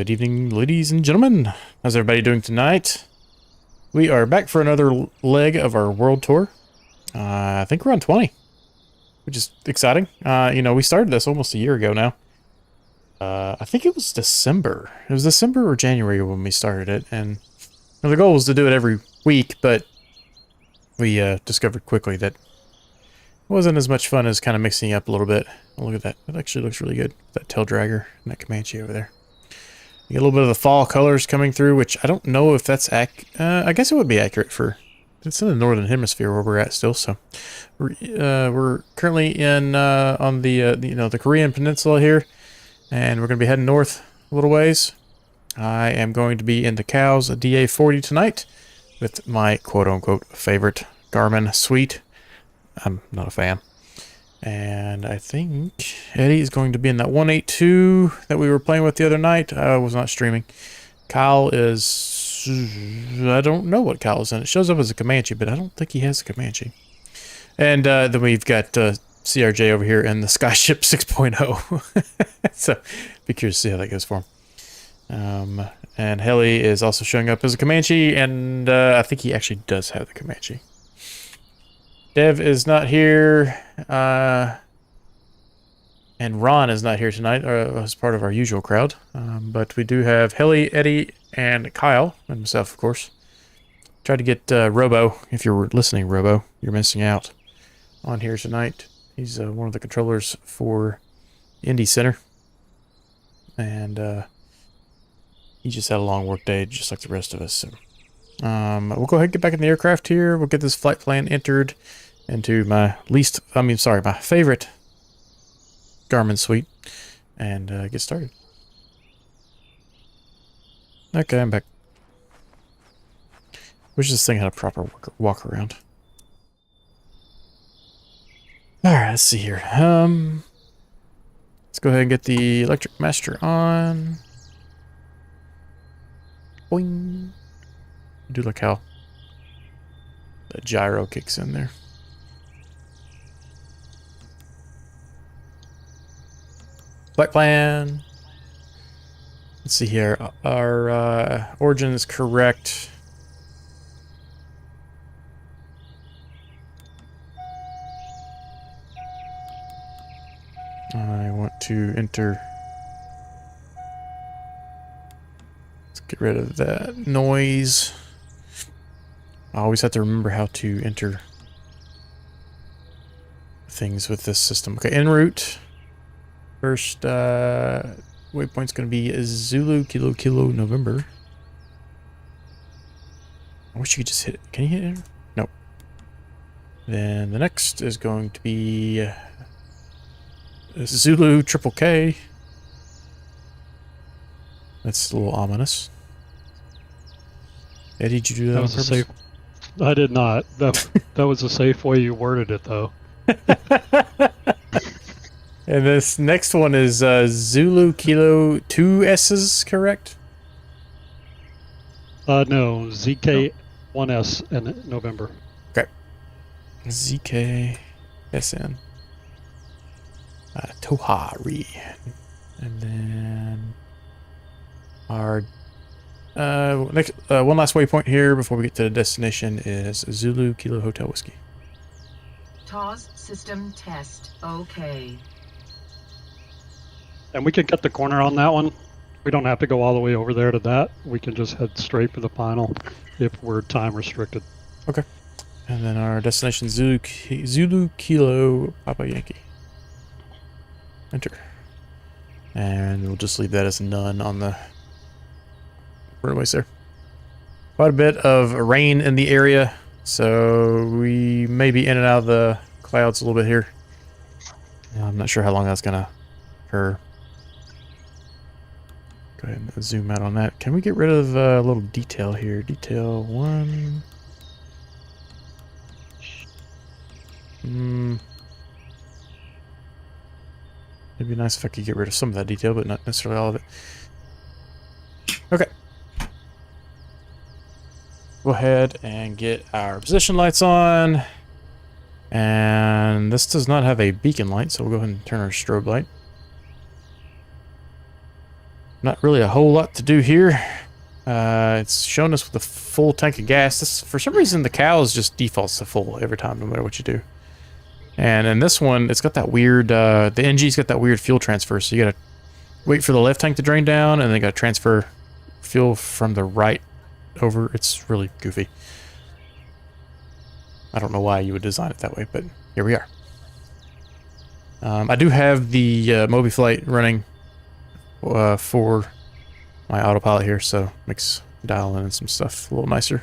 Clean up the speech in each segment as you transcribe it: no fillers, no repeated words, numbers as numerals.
Good evening, ladies and gentlemen. How's everybody doing tonight? We are back for another leg of our world tour. I think we're on 20, which is exciting. You know, we started this almost a year ago now. I think it was December. It was December or January when we started it, and the goal was to do it every week, but we discovered quickly that it wasn't as much fun as kind of mixing it up a little bit. Oh, look at that. It actually looks really good. That tail dragger and that Comanche over there. You get a little bit of the fall colors coming through, which I don't know if that's I guess it would be accurate for... It's in the northern hemisphere where we're at still, so... We're currently in on the you know, the Korean Peninsula here, and we're going to be heading north a little ways. I am going to be in the COWS DA40 tonight with my quote-unquote favorite Garmin suite. I'm not a fan. And I think Eddie is going to be in that 182 that we were playing with the other night. I was not streaming. Kyle is... I don't know what Kyle is in. It shows up as a Comanche, but I don't think he has a Comanche. And then we've got CRJ over here in the Skyship 6.0. So, be curious to see how that goes for him. And Heli is also showing up as a Comanche, and I think he actually does have the Comanche. Dev is not here, and Ron is not here tonight as part of our usual crowd. But we do have Heli, Eddie, and Kyle, and myself, of course. Tried to get Robo, if you're listening, Robo, you're missing out, on here tonight. He's one of the controllers for Indy Center, and he just had a long work day, just like the rest of us. So. We'll go ahead and get back in the aircraft here. We'll get this flight plan entered into my favorite Garmin suite, and get started. Okay, I'm back. Wish this thing had a proper walk around. Alright, let's see here. Let's go ahead and get the electric master on. Boing. I do like how the gyro kicks in there. Flight plan. Let's see here. Our origin is correct. I want to enter. Let's get rid of that noise. I always have to remember how to enter things with this system. Okay, en route. First waypoint's going to be Zulu Kilo Kilo November. I wish you could just hit it. Can you hit it? Nope. Then the next is going to be Zulu Triple K. That's a little ominous. Eddie, did you do that on purpose? Safe. I did not. That was a safe way you worded it, though. And this next one is Zulu Kilo 2 S's, correct? No, ZK1S in November. Okay. ZKSN. Tohari. And then our next one last waypoint here before we get to the destination is Zulu Kilo Hotel Whiskey. TOS system test. Okay. And we can cut the corner on that one. We don't have to go all the way over there to that. We can just head straight for the final if we're time restricted. Okay. And then our destination Zulu Kilo Papa Yankee. Enter. And we'll just leave that as none on the runways there. Quite a bit of rain in the area, so we may be in and out of the clouds a little bit here. I'm not sure how long that's gonna occur. Go ahead and zoom out on that. Can we get rid of a little detail here? Detail 1. It'd be nice if I could get rid of some of that detail, but not necessarily all of it. Okay. Go ahead and get our position lights on. And this does not have a beacon light, so we'll go ahead and turn our strobe light. Not really a whole lot to do here. It's showing us with a full tank of gas. This, for some reason, the COWS just defaults to full every time, no matter what you do. And in this one, it's got that weird, the NG's got that weird fuel transfer, so you gotta wait for the left tank to drain down, and then gotta transfer fuel from the right over. It's really goofy. I don't know why you would design it that way, but here we are. I do have the Moby Flight running for my autopilot here, so makes dialing in some stuff a little nicer.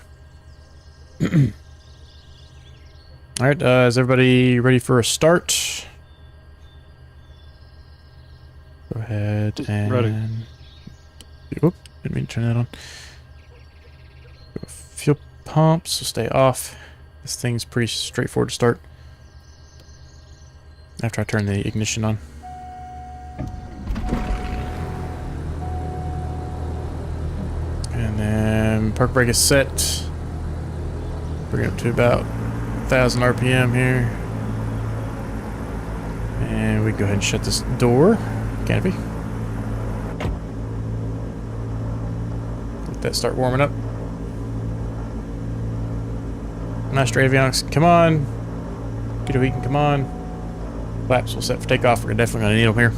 Alright, is everybody ready for a start? Go ahead and... Ready. Oop, didn't mean to turn that on. Fuel pumps will stay off. This thing's pretty straightforward to start. After I turn the ignition on. And then park brake is set. Bring it up to about 1,000 RPM here. And we go ahead and shut this door. Canopy. Let that start warming up. Master avionics, come on. Get a week and come on. Flaps will set for takeoff. We're definitely going to need them here.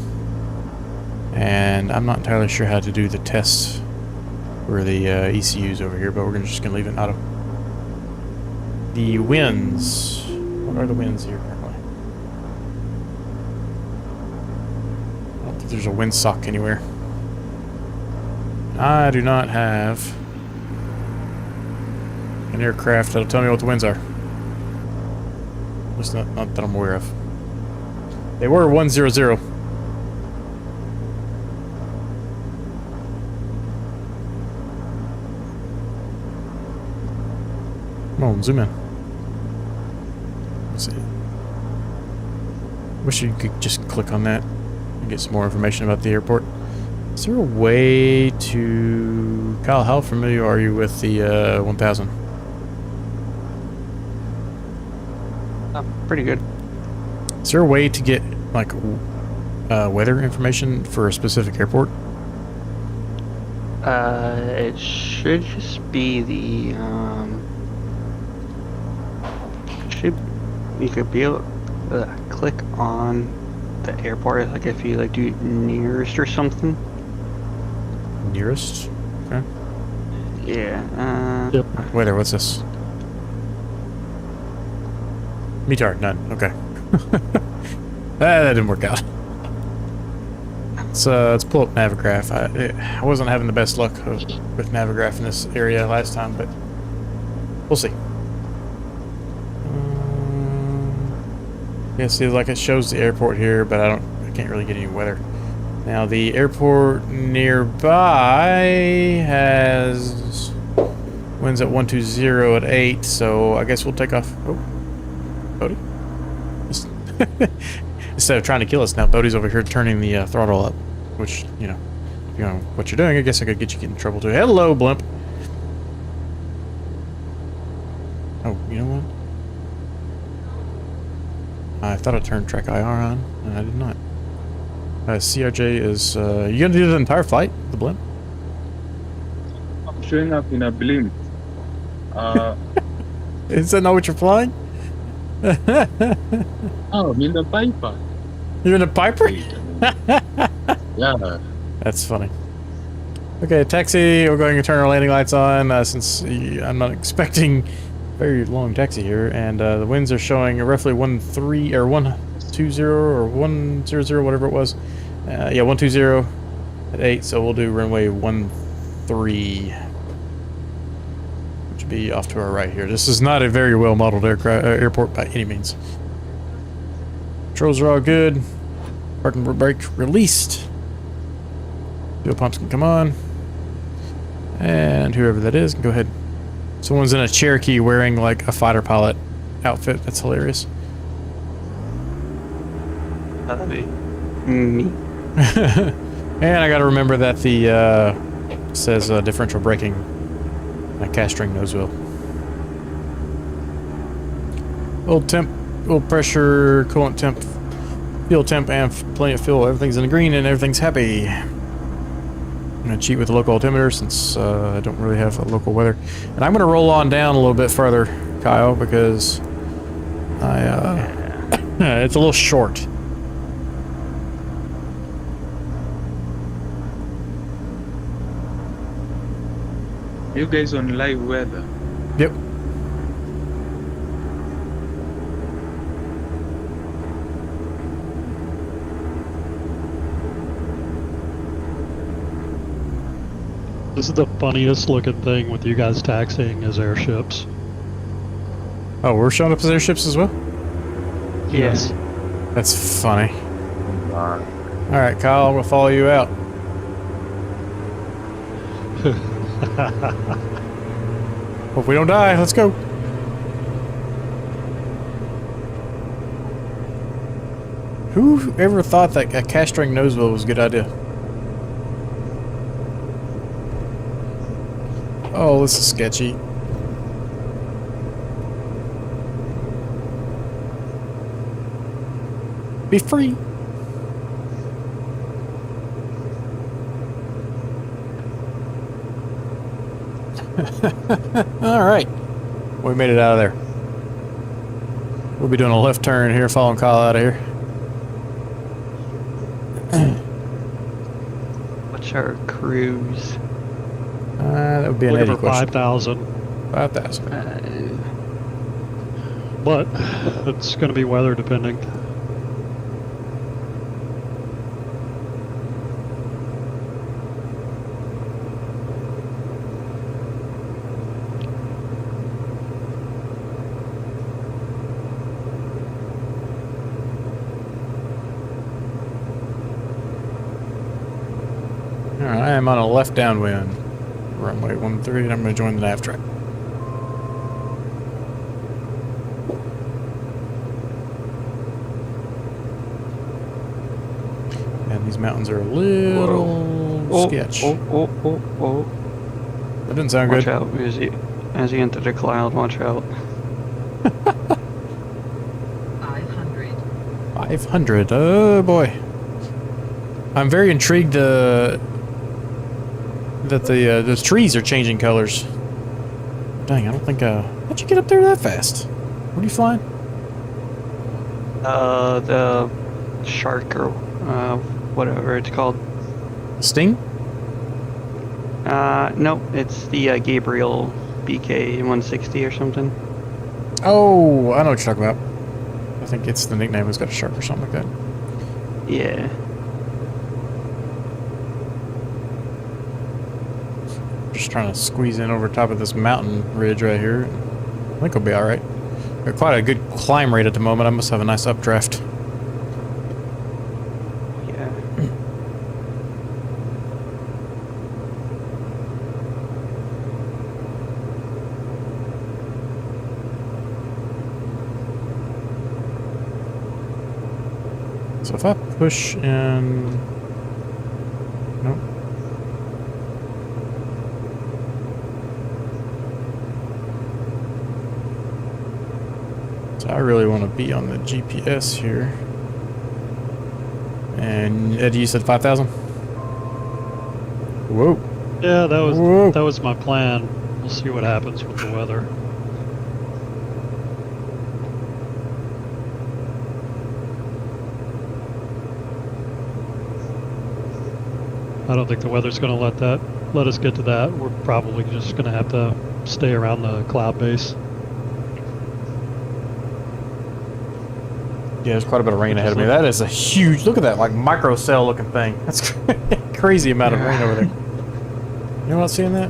And I'm not entirely sure how to do the tests for the ECUs over here, but we're just going to leave it in auto. The winds. What are the winds here currently? I don't think there's a windsock anywhere. I do not have an aircraft that'll tell me what the winds are. At least not that I'm aware of. They were 100. Come on, zoom in. Let's see. Wish you could just click on that and get some more information about the airport. Is there a way to... Kyle, how familiar are you with the 1000? Pretty good. Is there a way to get, like, weather information for a specific airport? It should just be the, you could be able to click on the airport, like if you, like, do nearest or something. Nearest? Okay. Yeah, Yep. Weather, what's this? METAR, none. Okay. That didn't work out. Let's pull up Navigraph. I wasn't having the best luck with Navigraph in this area last time, but we'll see. Yeah, see, like it shows the airport here, but I can't really get any weather. Now the airport nearby has winds at 120 at 8, so I guess we'll take off. Oh, Bodie. Instead of trying to kill us now, Bodie's over here turning the throttle up, which, you know what you're doing. I guess I could get you in trouble too. Hello, blimp. Oh, you know what? I thought I turned track IR on, and I did not. CRJ is, you gonna do the entire flight, the blimp? I'm showing up in a blimp. Is that not what you're flying? Oh, I'm in the Piper. You're in a Piper? Yeah. That's funny. Okay, taxi. We're going to turn our landing lights on since I'm not expecting very long taxi here, and the winds are showing roughly 13 or 120 or 100, whatever it was. Yeah, 120 at 8. So we'll do runway 13, which would be off to our right here. This is not a very well modeled airport by any means. Controls are all good. Parking brake released. Fuel pumps can come on. And whoever that is can go ahead. Someone's in a Cherokee wearing like a fighter pilot outfit. That's hilarious. That'd be me. And I gotta remember that the says differential braking. My cast string nose wheel. Oil temp, oil pressure, coolant temp, fuel temp, and plenty of fuel. Everything's in the green and everything's happy. I'm going to cheat with the local altimeter since I don't really have a local weather. And I'm going to roll on down a little bit further, Kyle, because it's a little short. You guys on live weather? Yep. This is the funniest looking thing with you guys taxiing as airships. Oh, we're showing up as airships as well? Yes. That's funny. Alright, Kyle, we'll follow you out. Hope we don't die. Let's go. Who ever thought that a cast string nose wheel was a good idea? Oh, this is sketchy. Be free. All right. We made it out of there. We'll be doing a left turn here, following Kyle out of here. What's our cruise? That would be an Looking 80 for question. 5,000. 5,000. But it's going to be weather depending. Alright, I am on a left downwind. Runway 13, and I'm going to join the nav track. And these mountains are a little sketch. Oh. That didn't sound Watch good. out as you enter the cloud. Watch out. 500. 500, oh boy. I'm very intrigued that the trees are changing colors. Dang, I don't think, how'd you get up there that fast? What are you flying? The shark or whatever it's called. Sting? No, it's the Gabriel BK 160 or something. Oh, I know what you're talking about. I think it's the nickname. It's got a shark or something like that. Yeah. Just trying to squeeze in over top of this mountain ridge right here. I think we'll be alright. Got quite a good climb rate at the moment. I must have a nice updraft. Yeah. So if I push in... Nope. So I really want to be on the GPS here. And Eddie, you said 5,000? Whoa. Yeah, Whoa. that was my plan. We'll see what happens with the weather. I don't think the weather's going to let us get to that. We're probably just going to have to stay around the cloud base. Yeah, there's quite a bit of rain ahead of me. That is a huge, look at that, like microcell looking thing. That's crazy amount of rain over there. You know not seeing that?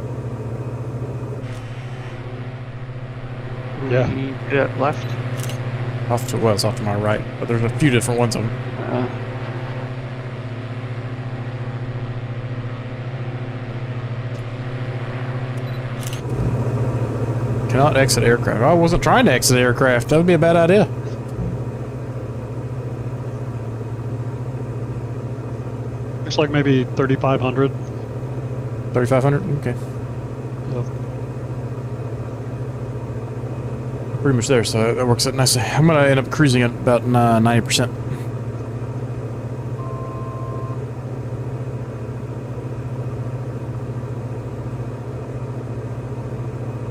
Yeah. Left. Off to, well, it's off to my right, but there's a few different ones of them. Cannot exit aircraft. I wasn't trying to exit aircraft. That would be a bad idea. Looks like maybe 3,500. 3,500? Okay. Yep. Pretty much there, so that works out nicely. I'm going to end up cruising at about 90%.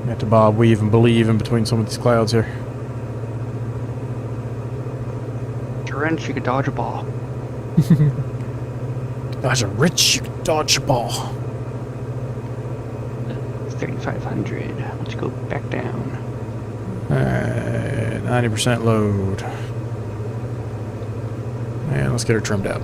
Have to bob, weave, and believe in between some of these clouds here. Wrench, you could dodge a ball. Dodge a wrench, you can dodge a ball. 3,500. Let's go back down. 90% load. And let's get her trimmed out.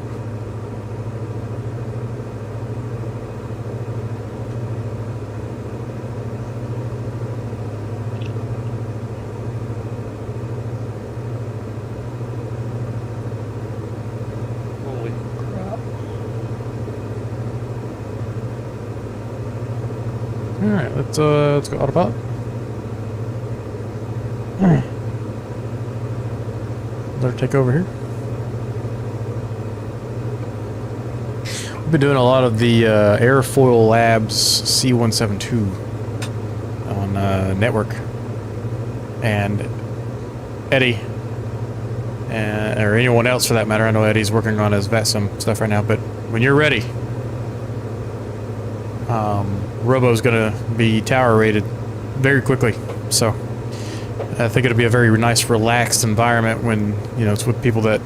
Holy crap. Alright, let's go autopilot. Let her take over here. We've been doing a lot of the Airfoil Labs C172 on network. And Eddie, or anyone else for that matter, I know Eddie's working on his VATSIM stuff right now, but when you're ready, Robo's gonna be tower rated very quickly, so I think it'll be a very nice, relaxed environment when, you know, it's with people that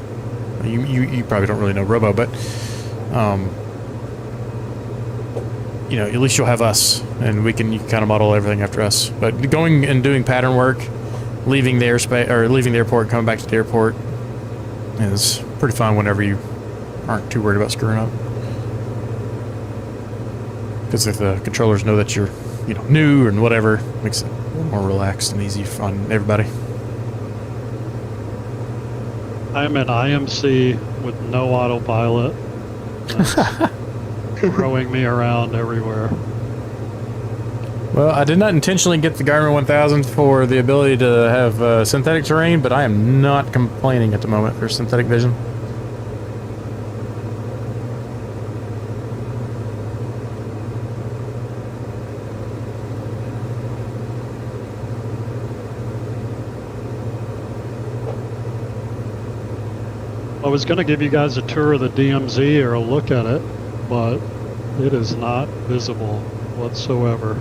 you probably don't really know Robo, but you know, at least you'll have us, and you can kind of model everything after us. But going and doing pattern work, leaving the airspace or leaving the airport, coming back to the airport is pretty fun whenever you aren't too worried about screwing up. Because if the controllers know that you're, you know, new and whatever, makes it a little more relaxed and easy on everybody. I'm an IMC with no autopilot. Throwing me around everywhere. Well, I did not intentionally get the Garmin 1000 for the ability to have synthetic terrain, but I am not complaining at the moment for synthetic vision. I was going to give you guys a tour of the DMZ or a look at it, but it is not visible whatsoever.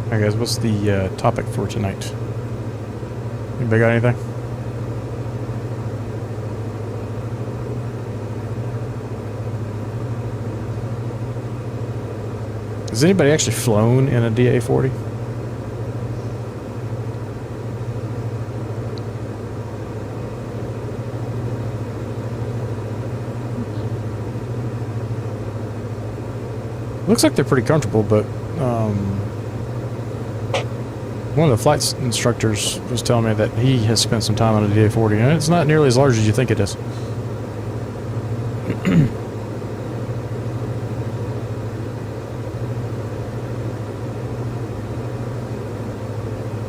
Alright guys, what's the topic for tonight? Anybody got anything? Has anybody actually flown in a DA40? Looks like they're pretty comfortable, but one of the flight instructors was telling me that he has spent some time on a DA40, and it's not nearly as large as you think it is.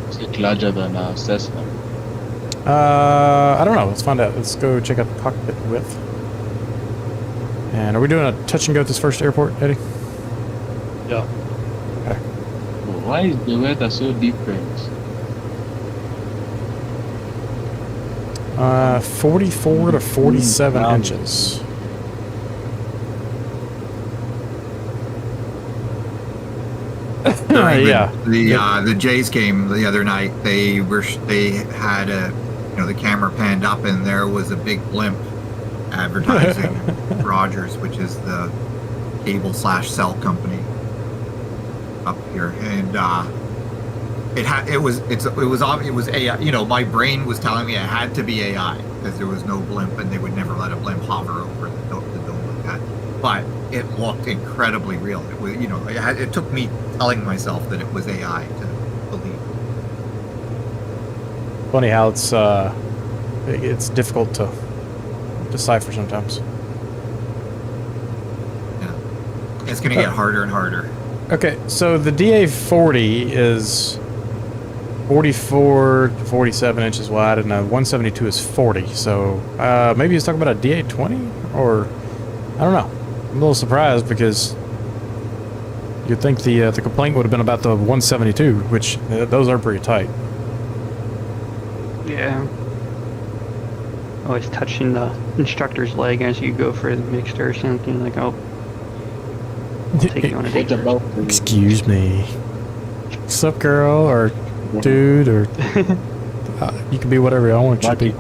Is it larger than a Cessna? I don't know. Let's find out. Let's go check out the cockpit width. And are we doing a touch and go at this first airport, Eddie? Yeah. Okay. Why is the weather so different? 44 to 47 inches. Yeah. The Jays game the other night. They had the camera panned up, and there was a big blimp advertising Rogers, which is the cable/cell company up here, and it was AI. You know, my brain was telling me it had to be AI because there was no blimp, and they would never let a blimp hover over the dome like that. But it looked incredibly real. It was, you know, it took me telling myself that it was AI to believe. Funny how it's it's difficult to decipher sometimes. Yeah. It's going to get harder and harder. Okay, so the DA40 is 44 to 47 inches wide, and a 172 is 40. So maybe he's talking about a DA20, or I don't know. I'm a little surprised because you'd think the complaint would have been about the 172, which those are pretty tight. Yeah. Always touching the instructor's leg as you go for the mixed or something, like, oh, take you on a What date. about Excuse me. What's up, girl, or dude, or you can be whatever I want you to be.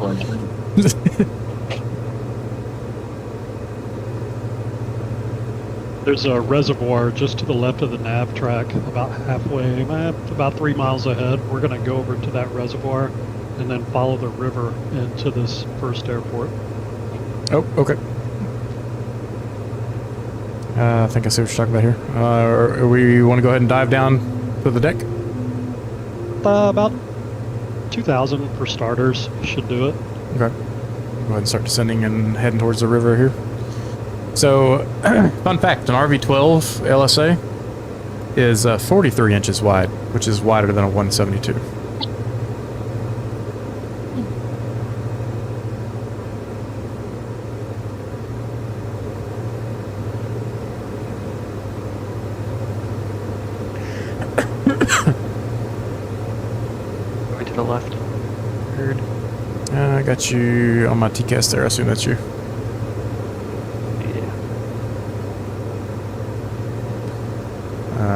There's a reservoir just to the left of the nav track, about halfway, about 3 miles ahead. We're going to go over to that reservoir and then follow the river into this first airport. Oh, okay. I think I see what you're talking about here. Or we want to go ahead and dive down to the deck? About 2,000 for starters should do it. Okay. Go ahead and start descending and heading towards the river here. So, fun fact, an RV-12 LSA is 43 inches wide, which is wider than a 172. Going to the left. Heard. I got you on my TCAS there. I assume that's you. Yeah.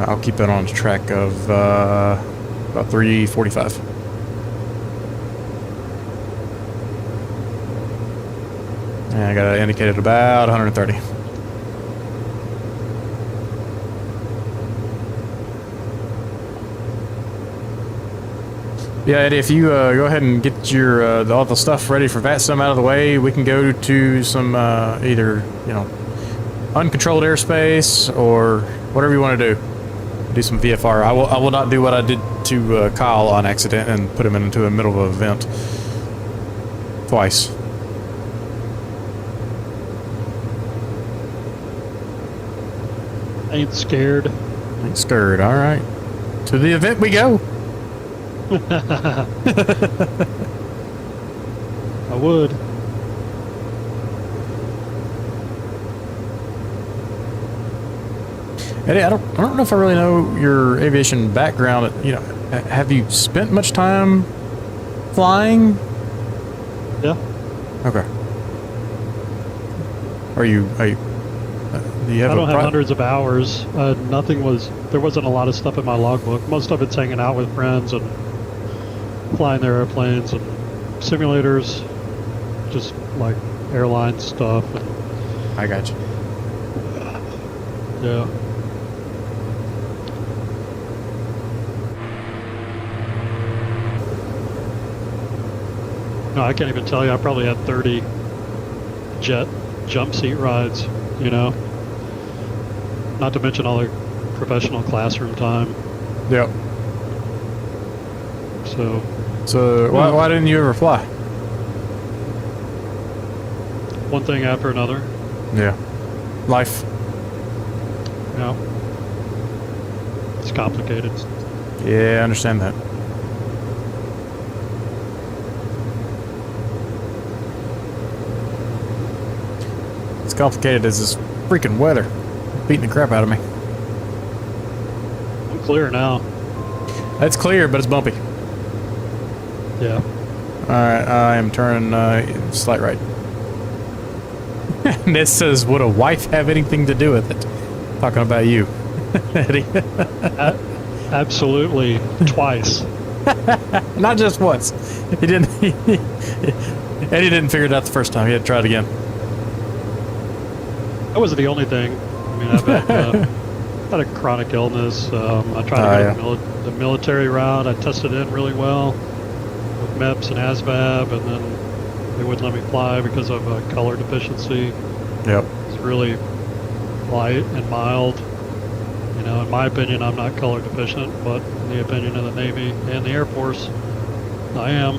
I'll keep it on track of about 345. And I got it indicated about 130. Yeah, Eddie, if you go ahead and get your all the stuff ready for VATSIM out of the way, we can go to some either, you know, uncontrolled airspace or whatever you want to do. Do some VFR. I will not do what I did to Kyle on accident and put him into the middle of an event twice. Ain't scared. Ain't scared. All right, to the event we go. I would. Eddie, I don't know if I really know your aviation background. You know, have you spent much time flying? Yeah. Okay. Are you? Do you have I don't a have hundreds of hours. There wasn't a lot of stuff in my logbook. Most of it's hanging out with friends and flying their airplanes and simulators, just like airline stuff. And, I got you. yeah. No, I can't even tell you. I probably had 30 jet jump seat rides, you know? Not to mention all the professional classroom time. Yep. So why didn't you ever fly? one thing after another. Yeah. Life. Yeah. It's complicated. Yeah, I understand that. It's complicated as this freaking weather. Beating the crap out of me. I'm clear now. It's clear, but it's bumpy. Yeah. Alright, I am turning slight right. Ned says, would a wife have anything to do with it? Talking about you, Eddie. Absolutely. Twice. Not just once. He didn't. Eddie didn't figure it out the first time. He had to try it again. That wasn't the only thing. I mean, I've had a chronic illness. I tried to go the military route. I tested in really well with MEPS and ASVAB, and then they wouldn't let me fly because of a color deficiency. Yep. It's really light and mild. You know, in my opinion, I'm not color deficient, but in the opinion of the Navy and the Air Force, I am.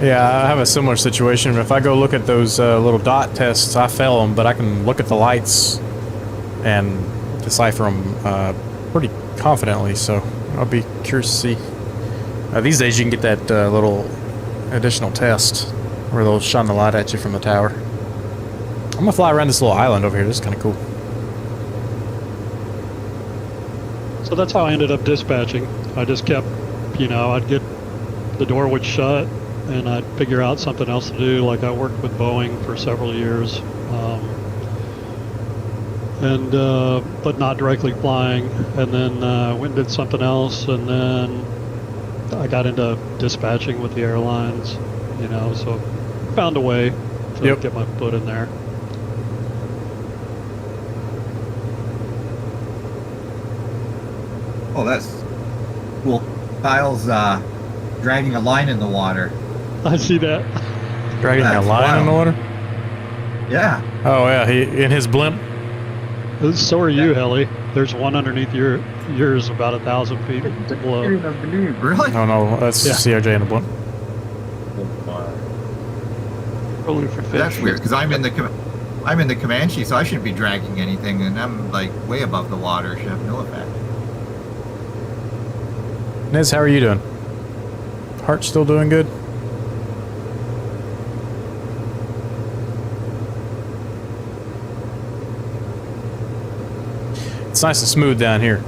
Yeah, I have a similar situation. If I go look at those little dot tests, I fail them, but I can look at the lights and decipher them pretty confidently, so I'll be curious to see. These days you can get that little additional test where they'll shine the light at you from the tower. I'm gonna fly around this little island over here. This is kind of cool. So that's how I ended up dispatching. I just kept, you know, I'd get the door would shut and I'd figure out something else to do. Like I worked with Boeing for several years, but not directly flying. And then went and did something else, and then I got into dispatching with the airlines. You know, so found a way to get my foot in there. Oh, that's cool. Kyle's dragging a line in the water. I see that. Dragging a That's line in the water? Yeah. Oh yeah, he in his blimp. So are you, Heli. There's one underneath yours about 1,000 feet below. Really? Oh no, that's CRJ in the blimp. Rolling for fish. That's weird because I'm in the Comanche, so I shouldn't be dragging anything, and I'm like way above the water. Should have no effect. Nez, how are you doing? Heart still doing good? It's nice and smooth down here.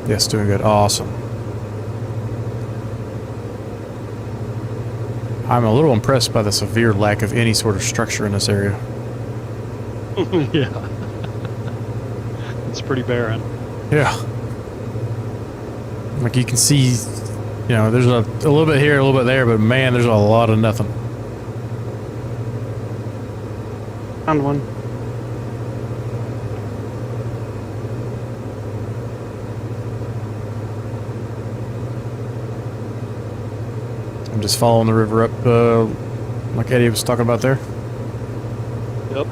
Yes, doing good. Awesome. I'm a little impressed by the severe lack of any sort of structure in this area. Yeah. It's pretty barren. Yeah. Like you can see, you know, there's a little bit here, a little bit there, but man, there's a lot of nothing. Found one. I'm just following the river up, like Eddie was talking about there. Yep.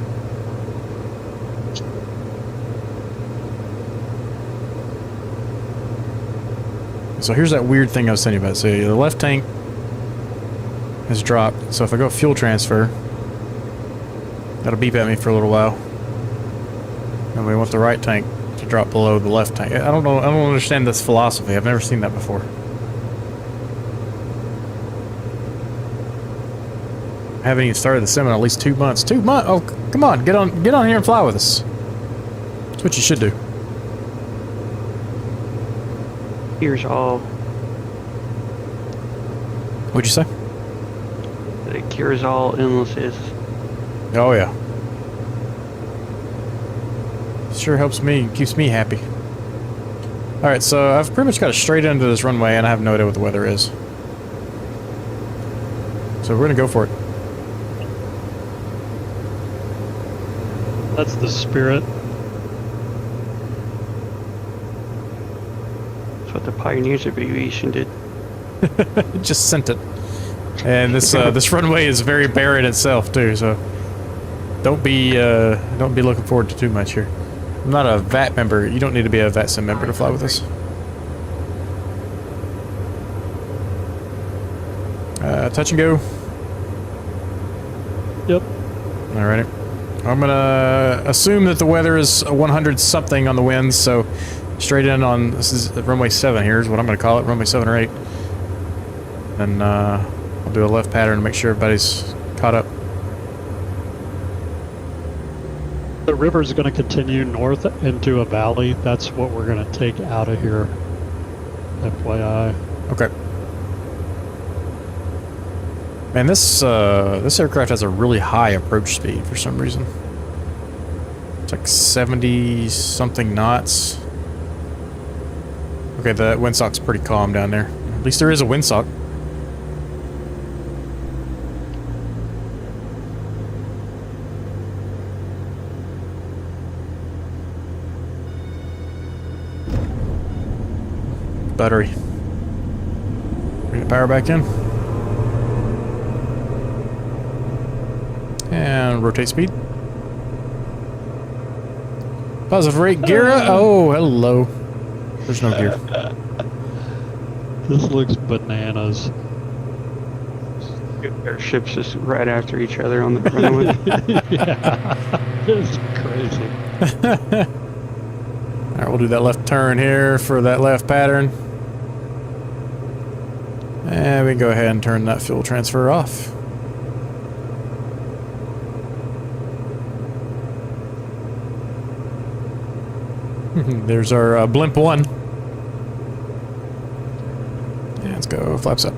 So here's that weird thing I was telling you about. So the left tank has dropped. So if I go fuel transfer, that'll beep at me for a little while. And we want the right tank to drop below the left tank. I don't know. I don't understand this philosophy. I've never seen that before. I haven't even started the sim in at least 2 months. 2 months? Oh, come on. Get on here and fly with us. That's what you should do. Here's all. What'd you say? It cures all illnesses. Oh, yeah. Sure helps me, keeps me happy. Alright, so I've pretty much got it straight into this runway, and I have no idea what the weather is. So we're gonna go for it. That's the spirit. That's what the pioneers of aviation did. It just sent it. And this this runway is very barren itself too, so don't be looking forward to too much here. I'm not a VAT member. You don't need to be a VAT sim member to fly with us. Touch and go. Yep. Alrighty. I'm gonna assume that the weather is 100 something on the winds, so straight in on, this is runway 7 here is what I'm gonna call it, runway 7 or 8. And I'll do a left pattern to make sure everybody's caught up. The river is going to continue north into a valley. That's what we're going to take out of here. FYI. Okay. Man, this aircraft has a really high approach speed for some reason. It's like 70 something knots. Okay, the windsock's pretty calm down there. At least there is a windsock. Battery. Bring the power back in. And rotate speed. Positive rate, gear. Oh, hello. There's no gear. This looks bananas. Airships just right after each other on the runway. Yeah, it's crazy. All right, we'll do that left turn here for that left pattern. And we can go ahead and turn that fuel transfer off. There's our blimp 1. And let's go flaps up.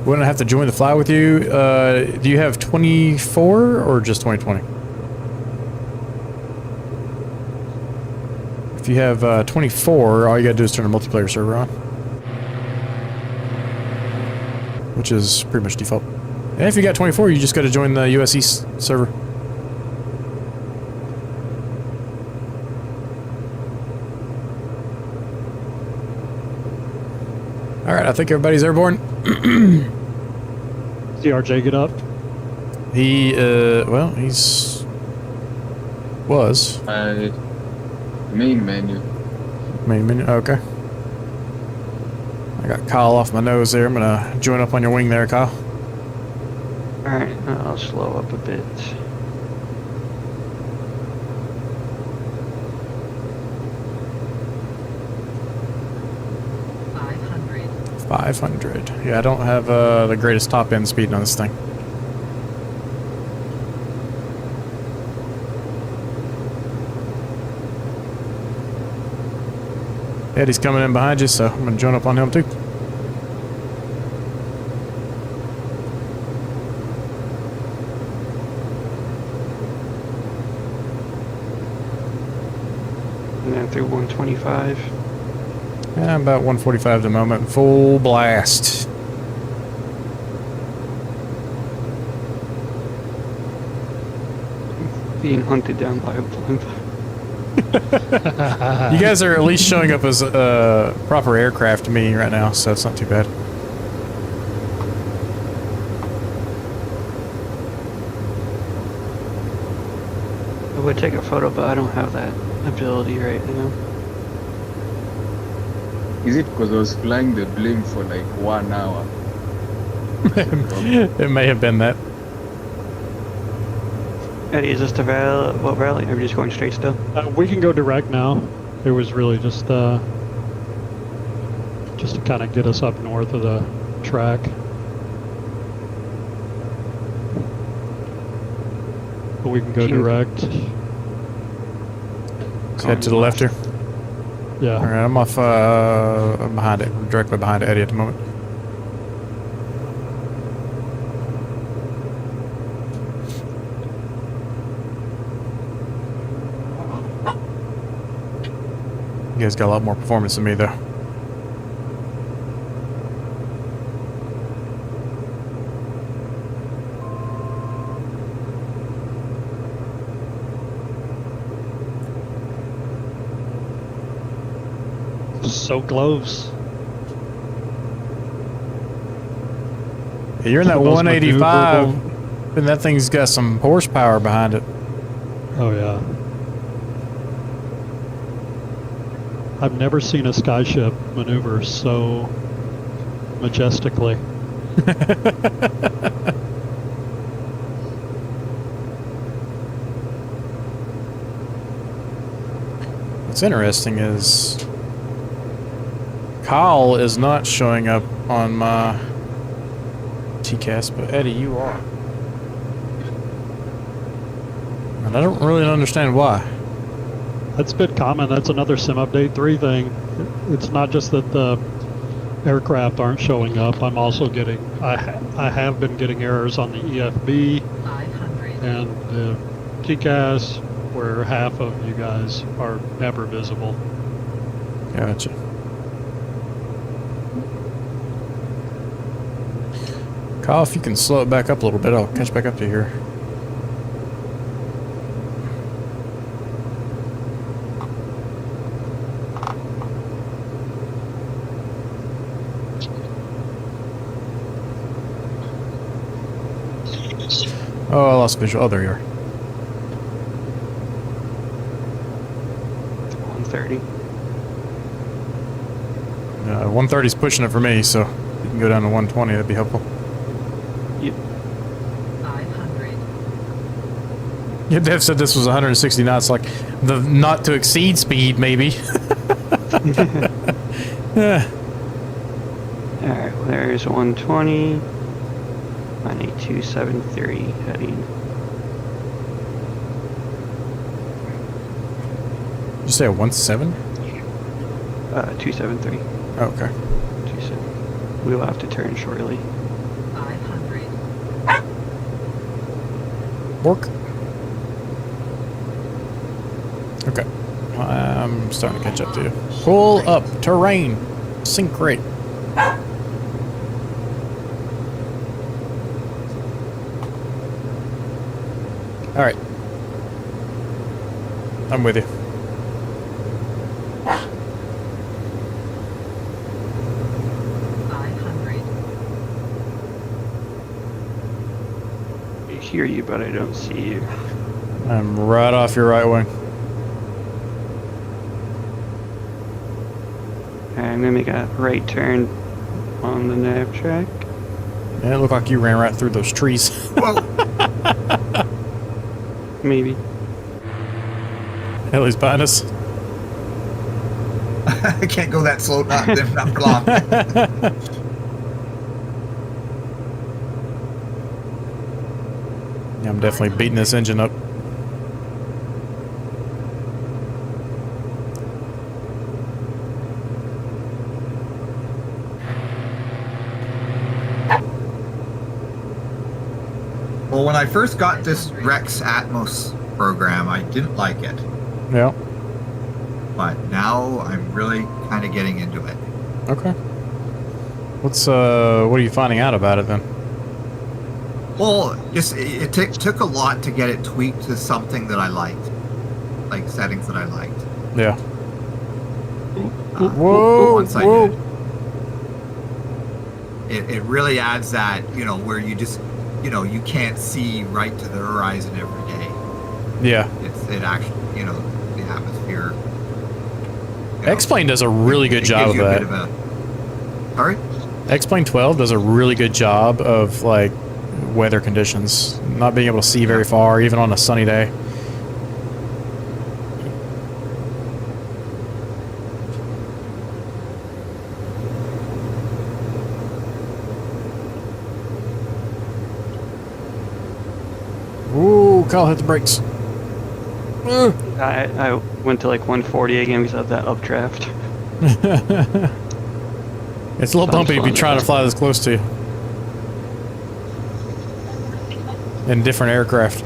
Wouldn't I have to join the fly with you? Do you have 24 or just 2020? If you have 24, all you gotta do is turn the multiplayer server on. Which is pretty much default. And if you got 24, you just gotta join the US East server. Alright, I think everybody's airborne. CRJ get up. He, well, he's... was. Main menu. Main menu, okay. I got Kyle off my nose there. I'm gonna join up on your wing there, Kyle. Alright, I'll slow up a bit. $500. 500. Yeah, I don't have the greatest top end speed on this thing. Eddie's coming in behind you, so I'm gonna join up on him too. And then through 125. Yeah, I'm about 145 at the moment. Full blast. Being hunted down by a blimp. You guys are at least showing up as proper aircraft to me right now, so it's not too bad. I would take a photo, but I don't have that ability right now. Is it because I was flying the blimp for like 1 hour? It may have been that. Eddie, is this the what rally? Are we just going straight still? We can go direct now. It was really just to kind of get us up north of the track. But we can go direct. Let's head to the left here. Yeah. Alright, I'm off I'm behind it. I'm directly behind Eddie at the moment. You guys got a lot more performance than me, though. So close. Yeah, you're in that The most 185, maneuverable. and that thing's got some horsepower behind it. Oh yeah. I've never seen a skyship maneuver so majestically. What's interesting is Kyle is not showing up on my TCAS, but Eddie, you are. And I don't really understand why. That's a bit common. That's another Sim Update 3 thing. It's not just that the aircraft aren't showing up. I'm also getting, I have been getting errors on the EFB 500. and the TCAS where half of you guys are never visible. Gotcha. Kyle, if you can slow it back up a little bit, I'll catch back up to here. Oh, I lost visual. Oh, there you are. 130. 130 is pushing it for me, so if you can go down to 120, that'd be helpful. Yep. 500. Yeah, Dev said this was 160 knots, like the not to exceed speed, maybe. Yeah. Alright, well, there's 120. 98273 heading. Did you say a 1.7? 273. Oh, okay. 27. We will have to turn shortly. 500. Work. Okay. I'm starting to catch up to you. Pull up. Terrain. Sink rate. Alright. I'm with you. I hear you, but I don't see you. I'm right off your right wing. Alright, I'm gonna make a right turn on the nav track. Yeah, it looked like you ran right through those trees. Whoa. Maybe. Hell, he's behind us. I can't go that slow, not for long. Yeah, I'm definitely beating this engine up. Well, when I first got this Rex Atmos program, I didn't like it. Yeah. But now I'm really kind of getting into it. Okay. What are you finding out about it then? Well, it took a lot to get it tweaked to something that I liked. Like settings that I liked. Yeah. But once I did, it really adds that, where you just, you can't see right to the horizon every day. Yeah. It actually, the atmosphere. X-Plane does a really good job of that. Sorry? X-Plane 12 does a really good job of, like, weather conditions. Not being able to see very far, even on a sunny day. Ooh, Kyle hit the brakes. I went to like 140 again because of that updraft. It's a little bumpy if you're trying to fly this close to you. In different aircraft.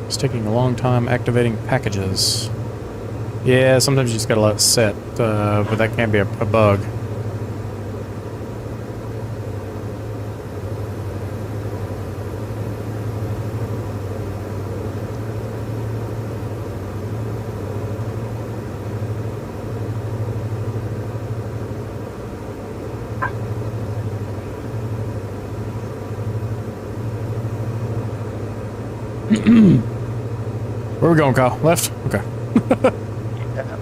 It's taking a long time activating packages. Yeah, sometimes you just gotta let it set, but that can be a bug. Where are we going, Kyle? Left? Okay.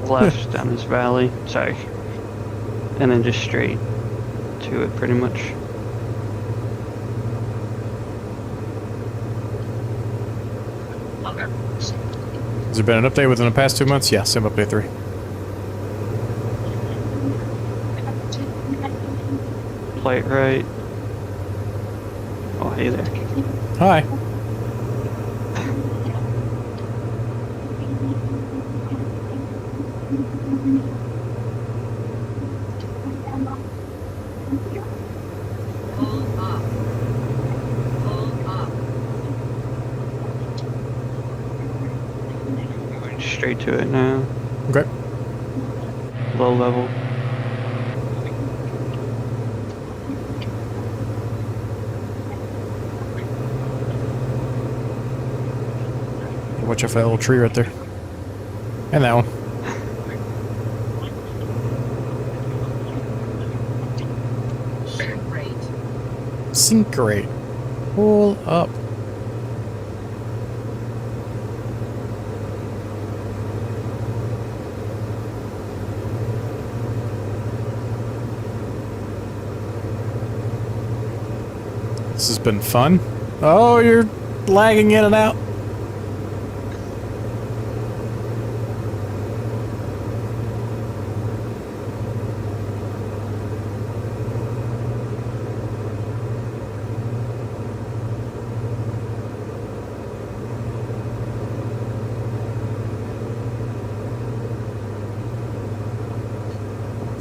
Left down this valley. Sorry. And then just straight to it, pretty much. Has there been an update within the past 2 months? Yeah, Sim Update 3. Flight right. Oh, hey there. Hi. Pull up. Pull up. Going straight to it now. Okay. Low level. Watch out for that little tree right there. And that one. Sink rate. Pull up. This has been fun. Oh, you're lagging in and out.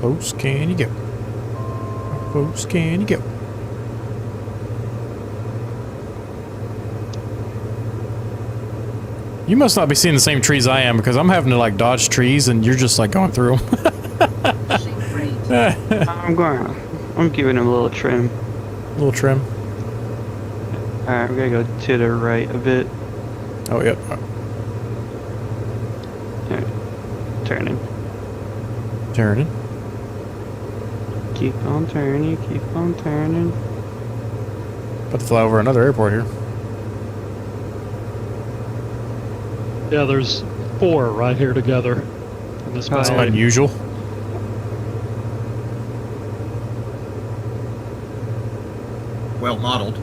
How close can you go? How close can you go? You must not be seeing the same trees I am, because I'm having to like dodge trees and you're just like going through them. Sink rate. I'm giving him a little trim. Little trim. Alright, we gotta go to the right a bit. Oh, yep. Alright. Turning. Turning. Keep on turning, keep on turning. About to fly over another airport here. Yeah, there's 4 right here together in this That's valley. unusual. Well modeled.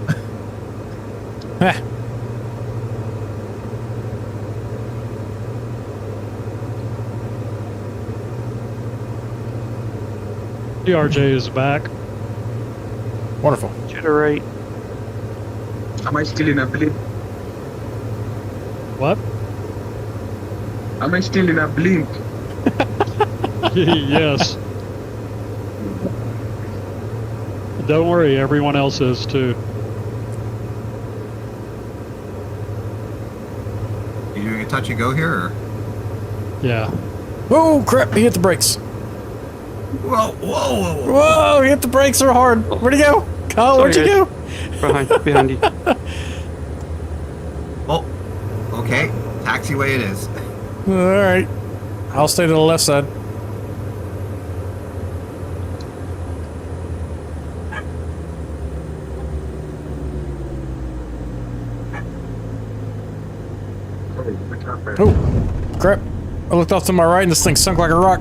Heh. DRJ is back. Wonderful. To the right. Am I still in a blimp? What? Am I still in a blimp? Yes. Don't worry, everyone else is too. You doing a touch and go here? Or? Yeah. Oh, crap. He hit the brakes. Whoa, whoa, whoa, whoa. Whoa, he hit the brakes so hard. Where'd he go? Kyle, where'd you Sorry, go? Behind you. Oh, okay. Taxiway it is. Alright. I'll stay to the left side. Oh, crap. I looked off to my right and this thing sunk like a rock.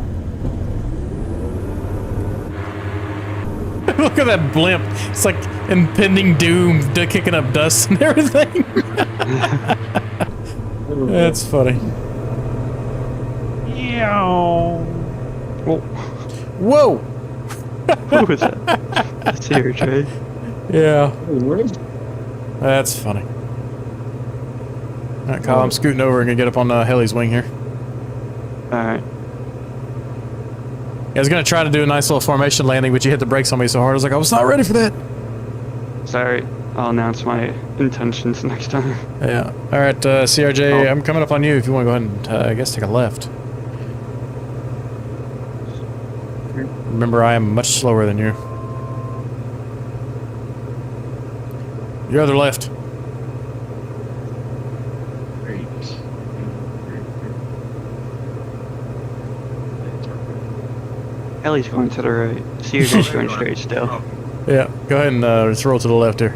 Look at that blimp. It's like impending doom, kicking up dust and everything. That's funny. Whoa. Whoa! Who was that? That's here, Trey. Yeah, that's funny. Alright, Kyle, I'm scooting over and gonna get up on Heli's wing here. Alright. I was gonna try to do a nice little formation landing, but you hit the brakes on me so hard. I was like, I was not ready for that. Sorry. I'll announce my intentions next time. Yeah. Alright, CRJ, I'm coming up on you if you want to go ahead and, I guess, take a left. Remember, I am much slower than you. Your other left. Ellie's going to the right. CRJ's going straight still. Yeah, go ahead and just roll to the left here.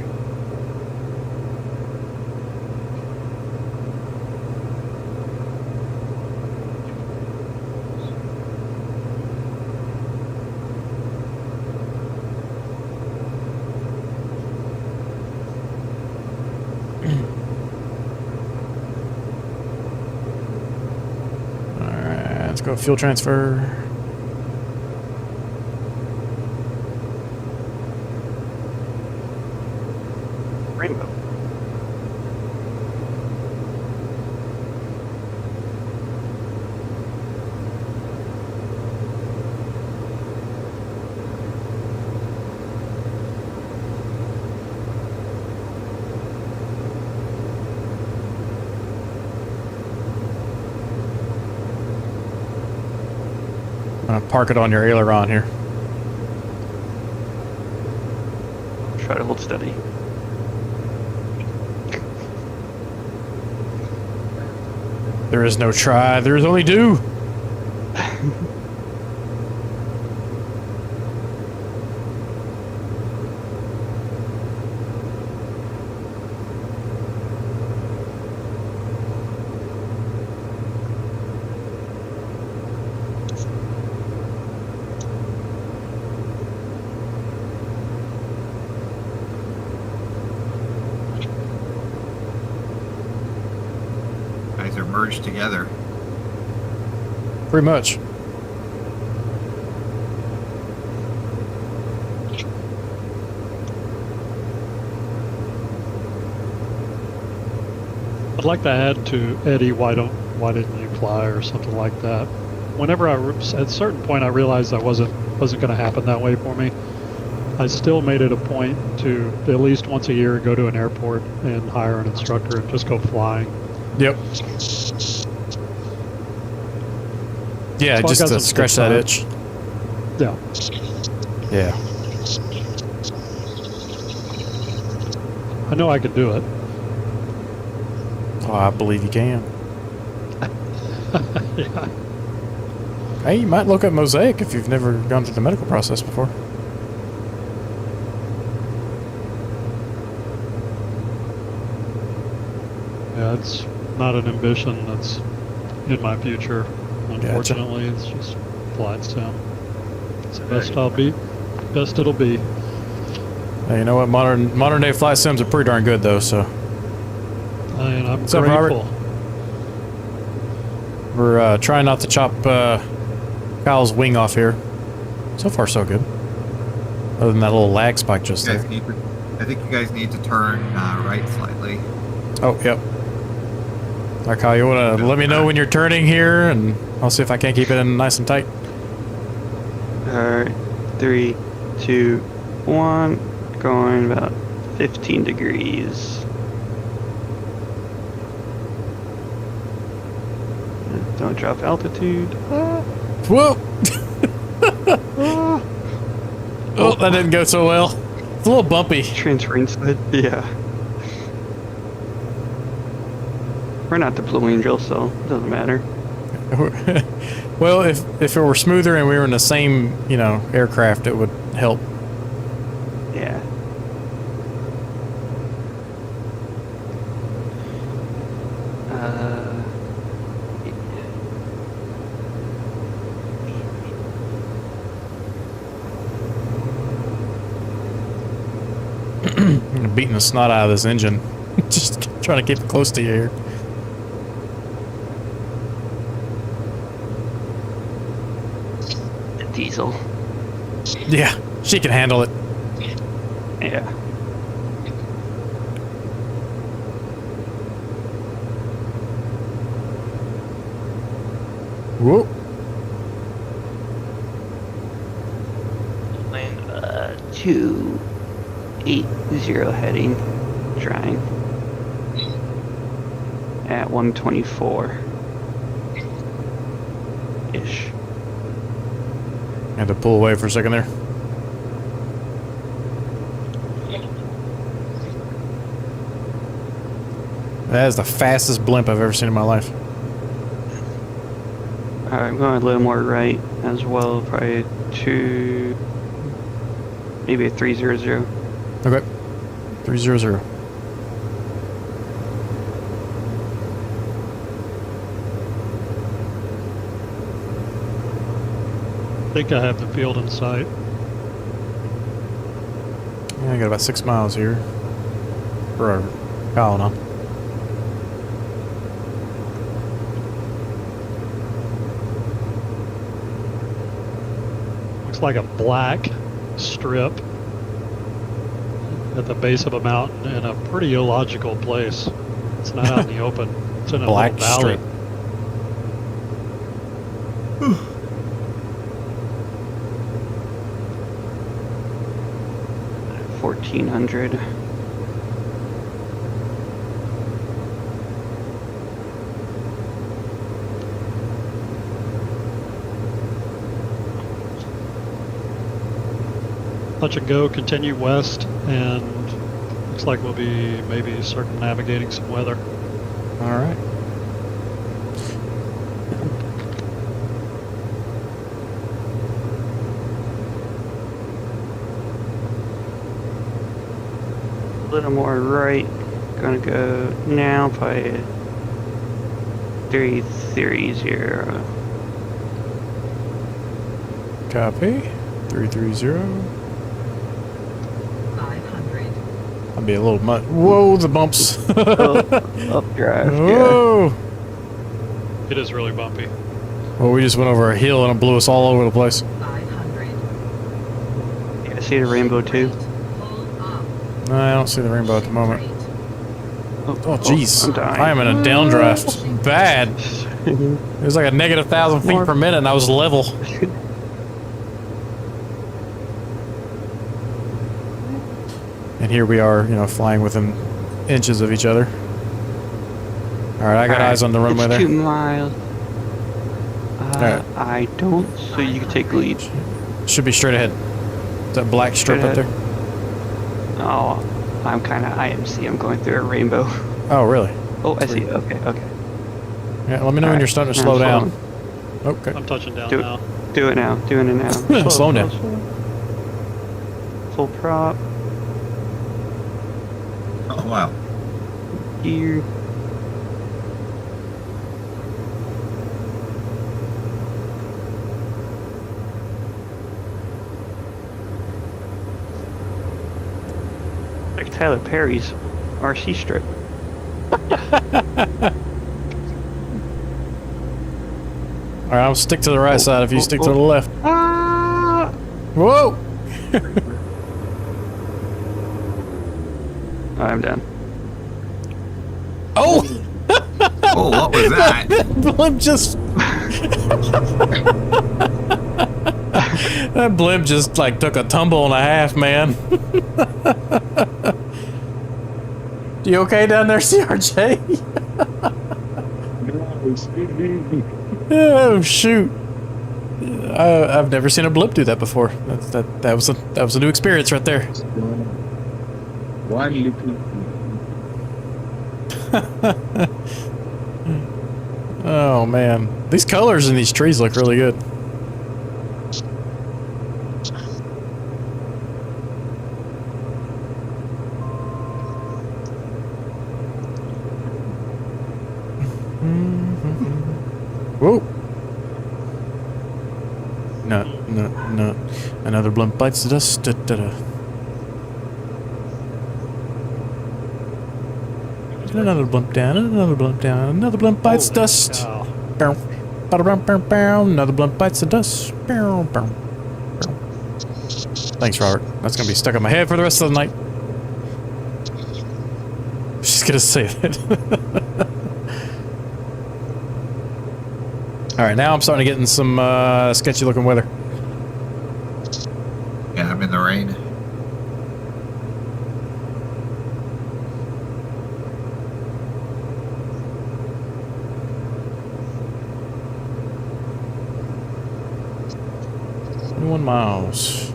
Alright, let's go fuel transfer. Rainbow. I'm gonna park it on your aileron here. Try to hold steady. There is no try, there is only do. guys are merged together. Pretty much. I'd like to add to Eddie, why didn't you fly or something like that. Whenever at a certain point I realized that wasn't going to happen that way for me, I still made it a point to at least once a year go to an airport and hire an instructor and just go flying. Yep. Yeah, So I just got to some scratch stuff that done. itch. Yeah. Yeah. I know I can do it. Oh, I believe you can. Yeah. Hey, you might look at Mosaic if you've never gone through the medical process before. Yeah, it's not an ambition that's in my future. Unfortunately, It's just flight sim. It's the best I'll be. Best it'll be. Hey, you know what? Modern day flight sims are pretty darn good though. So And I'm What's up, Robert? grateful. we're trying not to chop Kyle's wing off here. So far, so good. Other than that little lag spike just You guys there. need to, I think you guys need to turn right slightly. Oh, yep. All right, Kyle, you want to let me know when you're turning here, and I'll see if I can't keep it in nice and tight. Alright, 3, 2, 1. Going about 15 degrees. Don't drop altitude. Ah. Whoa! Oh, that didn't go so well. It's a little bumpy. Transfer inside. Yeah. We're not the Blue Angel, so it doesn't matter. Well, if it were smoother and we were in the same, aircraft, it would help. Yeah. I'm beating the snot out of this engine. Just trying to keep it close to you here. The diesel. Yeah, she can handle it. Yeah. Whoop. Land 280 heading. Trying. At 124. Ish. I had to pull away for a second there. That is the fastest blimp I've ever seen in my life. Alright, I'm going a little more right as well. Probably maybe a 300. Okay. 300. I think I have the field in sight. Yeah, I got about 6 miles here. For our Kyle on. Looks like a black strip at the base of a mountain in a pretty illogical place. It's not out in the open. It's in a Black little valley. strip. 1400. Touch and go, continue west, and looks like we'll be maybe circumnavigating some weather. All right. A little more right. Gonna go now by 330. Copy. 330. 500. I'll be a little much. Whoa, the bumps. Updraft, yeah. Whoa. It is really bumpy. Well, we just went over a hill and it blew us all over the place. 500. Yeah, I see the rainbow too. Hold up. No, I don't see the rainbow at the moment. Oh, jeez. I'm dying. I am in a downdraft. Bad. It was like a negative 1,000 feet per minute and I was level. And here we are, you know, flying within inches of each other. Alright, I got eyes on the runway it's there. 2 miles. Alright. I don't, so you can take the lead. Should be straight ahead. That black strip Straight up there. Oh, I'm kind of IMC. I'm going through a rainbow. Oh, really? Oh, I see. Okay, okay. Yeah, let me know when you're starting to slow down. Okay. I'm touching down Do it. now. Do it now. Doing it now. Slow down. Full prop. Oh wow. Gear. Like Tyler Perry's RC strip. Alright, I'll stick to the right side if you stick to the left. Ah! Whoa! I'm done. Oh! Oh, what was that? Blimp just... that blimp just, like, took a tumble and a half, man. You okay down there, CRJ? Oh, shoot. I've never seen a blimp do that before. That was a new experience right there. One little. Oh man, these colors in these trees look really good. Whoa! No. Another blimp bites the dust. Another blimp down, another blimp down, another blimp bites Holy dust. cow. Bow, ba-da-bum, bow, bow. Another blimp bites the dust. Bow, bow, bow. Thanks, Robert. That's gonna be stuck in my head for the rest of the night. She's gonna say that. Alright, now I'm starting to get in some sketchy looking weather. Yeah, I'm in the rain. Miles.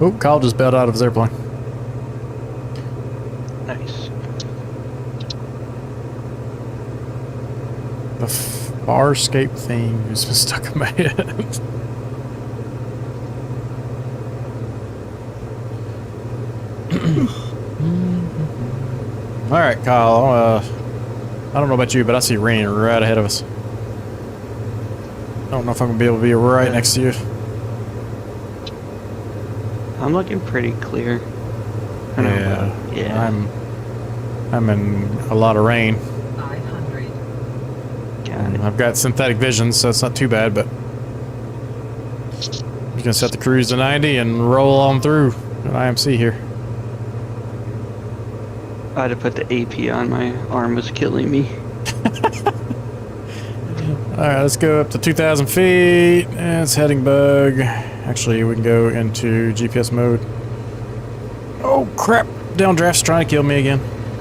Oh, Kyle just bailed out of his airplane. Nice. The Farscape theme has been stuck in my head. Alright, Kyle, I don't know about you, but I see rain right ahead of us. I don't know if I'm going to be able to be right next to you. I'm looking pretty clear. I don't know about- yeah. I'm in a lot of rain. 500. Got it. I've got synthetic vision, so it's not too bad, but I'm just going to set the cruise to 90 and roll on through an IMC here. I had to put the AP on. My arm was killing me. Alright, let's go up to 2,000 feet. And it's heading bug. Actually, we can go into GPS mode. Oh, crap. Downdraft's trying to kill me again.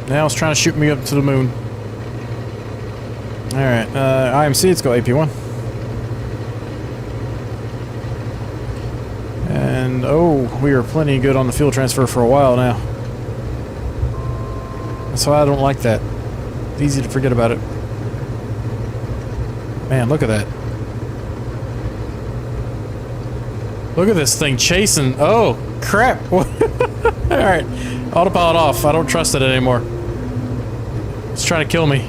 Now it's trying to shoot me up to the moon. Alright, IMC, let's go AP1. And, oh, we are plenty good on the fuel transfer for a while now. That's why I don't like that. It's easy to forget about it. Man, look at that. Look at this thing chasing. Oh, crap. Alright. Autopilot off. I don't trust it anymore. It's trying to kill me.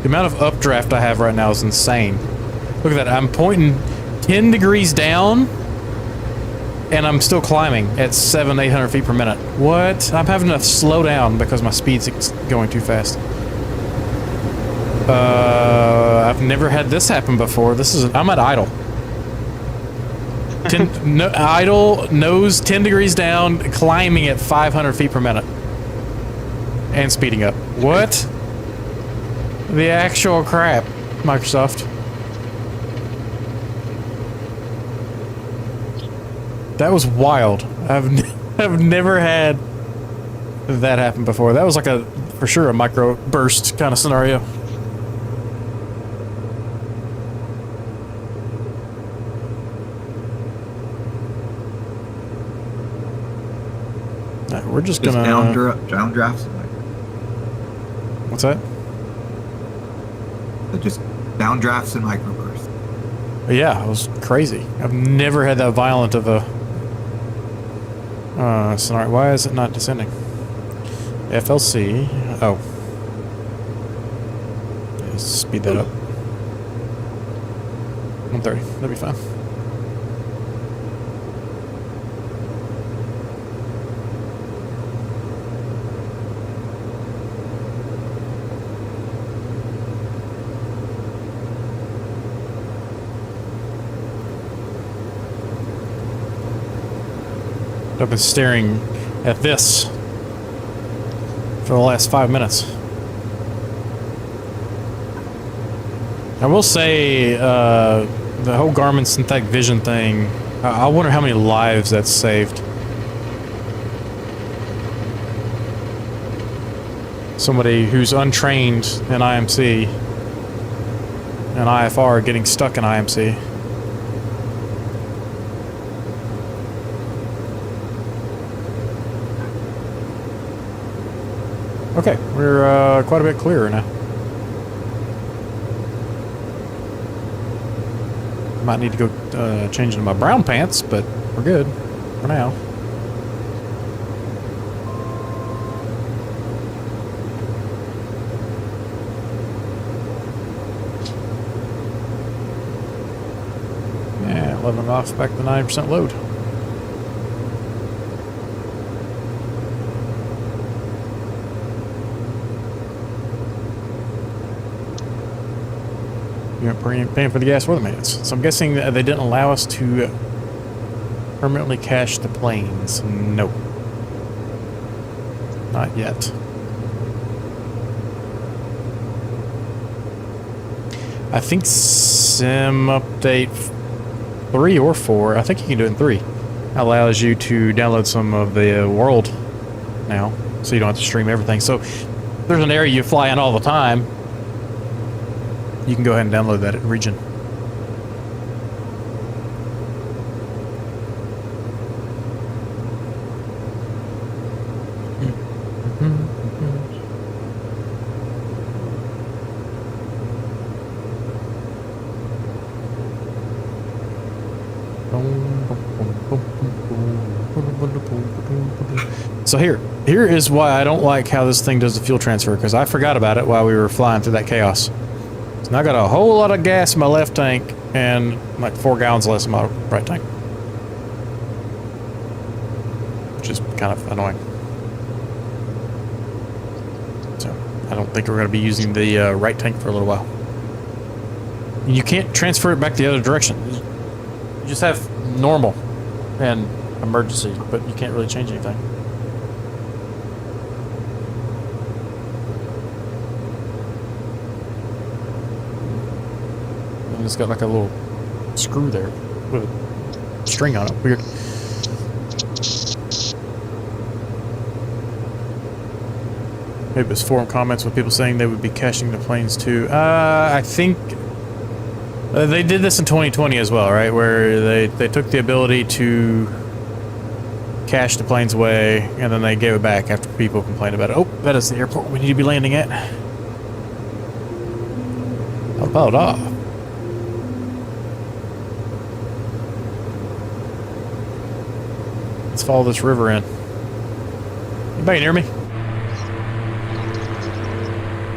The amount of updraft I have right now is insane. Look at that. I'm pointing 10 degrees down, and I'm still climbing at 800 feet per minute. What? I'm having to slow down because my speed's going too fast. I've never had this happen before. I'm at idle. Idle, nose 10 degrees down, climbing at 500 feet per minute. And speeding up. What? The actual crap, Microsoft. That was wild. I've never had that happen before. That was like for sure a micro burst kind of scenario. Alright, we're just gonna downdrafts. What's that? Just downdrafts and microbursts. Yeah, it was crazy. I've never had that violent of a scenario. Why is it not descending? FLC. Oh. Yeah, speed that up. 130. That'll be fine. I've been staring at this for the last 5 minutes. I will say, the whole Garmin synthetic vision thing, I wonder how many lives that's saved. Somebody who's untrained in IMC and IFR getting stuck in IMC. Okay, we're quite a bit clearer now. Might need to go change into my brown pants, but we're good for now. Yeah, leveling off back to 90% load. You're paying for the gas or the maintenance. So I'm guessing that they didn't allow us to permanently cache the planes. No. Not yet. I think Sim Update 3 or 4, I think you can do it in 3, allows you to download some of the world now, so you don't have to stream everything. So if there's an area you fly in all the time, you can go ahead and download that region. So here is why I don't like how this thing does the fuel transfer, because I forgot about it while we were flying through that chaos. So I got a whole lot of gas in my left tank and like 4 gallons less in my right tank, which is kind of annoying. So I don't think we're going to be using the right tank for a little while. You can't transfer it back the other direction. You just have normal and emergency, but you can't really change anything. And it's got like a little screw there with a string on it. Weird. Maybe it's forum comments with people saying they would be caching the planes too. I think they did this in 2020 as well, right? Where they took the ability to cache the planes away, and then they gave it back after people complained about it. Oh, that is the airport we need to be landing at. How about off? Let's follow this river in. Anybody near me?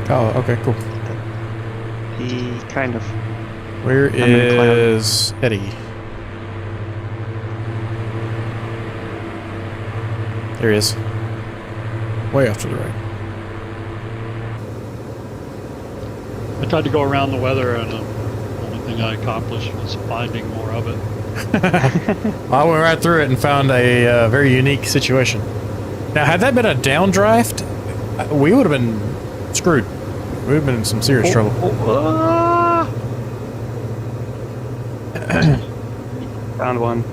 Oh, okay, cool. He kind of. Where I'm in the cloud. is Eddie? There he is. Way off to the right. I tried to go around the weather, and the only thing I accomplished was finding more of it. I went right through it and found a very unique situation. Now, had that been a downdraft, we would have been screwed. We would have been in some serious trouble. Found one.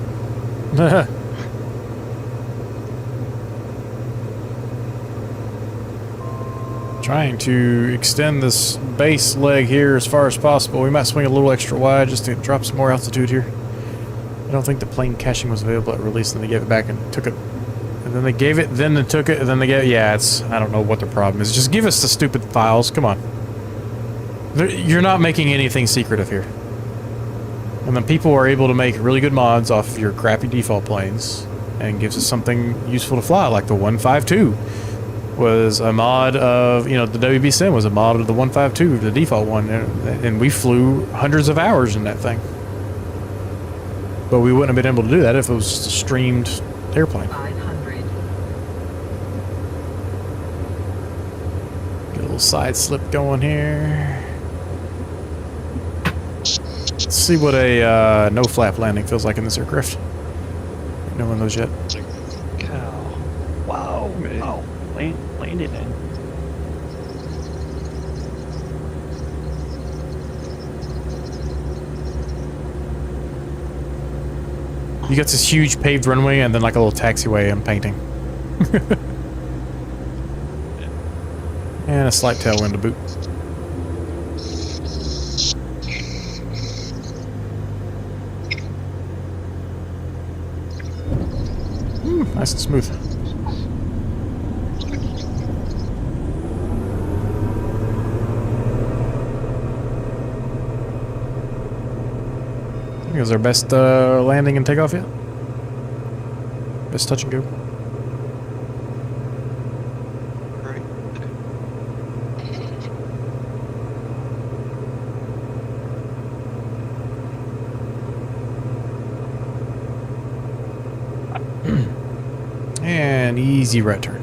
Trying to extend this base leg here as far as possible. We might swing a little extra wide just to drop some more altitude here. I don't think the plane caching was available at release, and they gave it back and took it. And then they gave it, then they took it, and then they gave it. Yeah, it's, I don't know what the problem is. Just give us the stupid files. Come on. You're not making anything secretive here. And then people are able to make really good mods off of your crappy default planes and gives us something useful to fly, like the 152 was a mod of, you know, the WB Sim was a mod of the 152, the default one, and we flew hundreds of hours in that thing. But we wouldn't have been able to do that if it was just a streamed airplane. 500. Get a little side slip going here. Let's see what a no flap landing feels like in this aircraft. No one knows yet. Cow. Wow. Wow. Landed in. You got this huge paved runway and then like a little taxiway I'm painting. And a slight tailwind to boot. Nice and smooth. I think it was our best landing and takeoff yet. Best touch and go. Right. And easy right turn.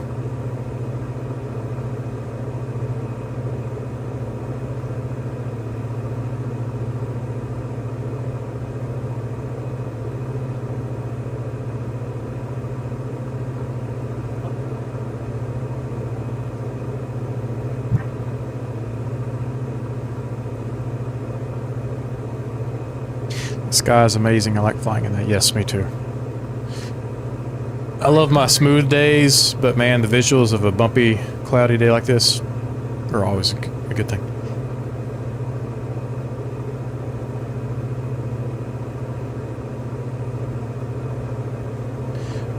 The sky is amazing. I like flying in that. Yes, me too. I love my smooth days, but man, the visuals of a bumpy, cloudy day like this are always a good thing.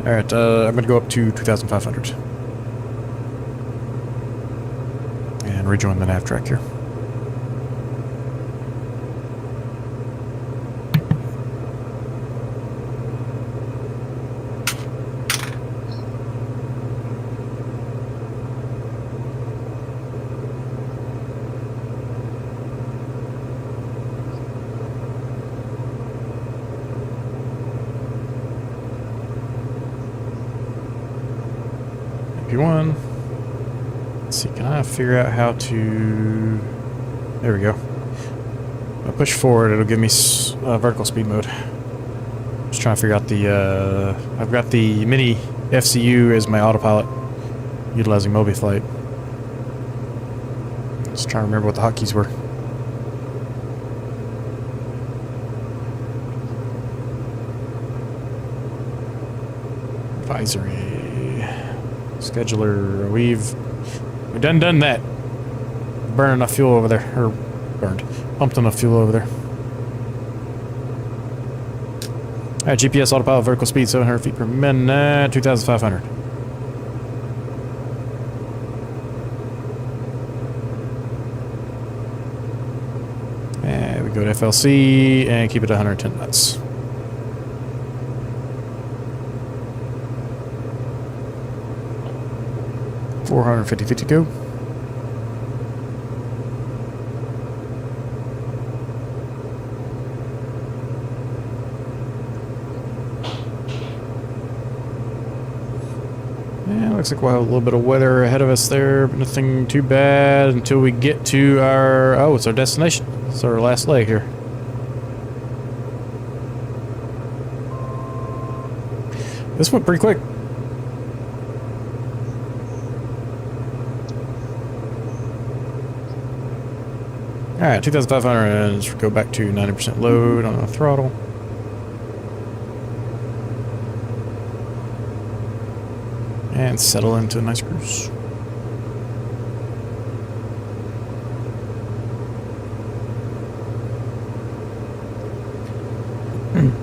Alright, I'm going to go up to 2,500. And rejoin the nav track here. One. Let's see, can I figure out how to... There we go. If I push forward, it'll give me vertical speed mode. Just trying to figure out the... I've got the mini FCU as my autopilot, utilizing Mobi Flight. Just trying to remember what the hotkeys were. Advisory. Scheduler, we've done that. Burned enough fuel over there, or pumped enough fuel over there. Alright, GPS autopilot, vertical speed 700 feet per minute, 2,500. And we go to FLC and keep it at 110 knots. $450 to go. Looks like we'll have a little bit of weather ahead of us there, but nothing too bad until we get to our... Oh, it's our destination. It's our last leg here. This went pretty quick. Alright, 2,500, let's go back to 90% load on the throttle. And settle into a nice cruise.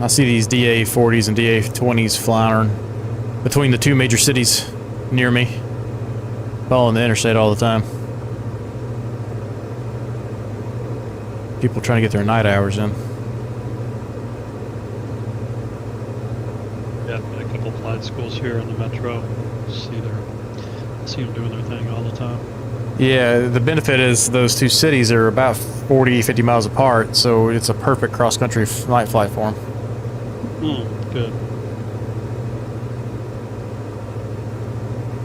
I see these DA40s and DA20s flying between the two major cities near me. Following the interstate all the time. People trying to get their night hours in. Yeah, a couple flight schools here in the metro. See them doing their thing all the time. Yeah, the benefit is those two cities are about 40, 50 miles apart, so it's a perfect cross-country night flight for them. Good.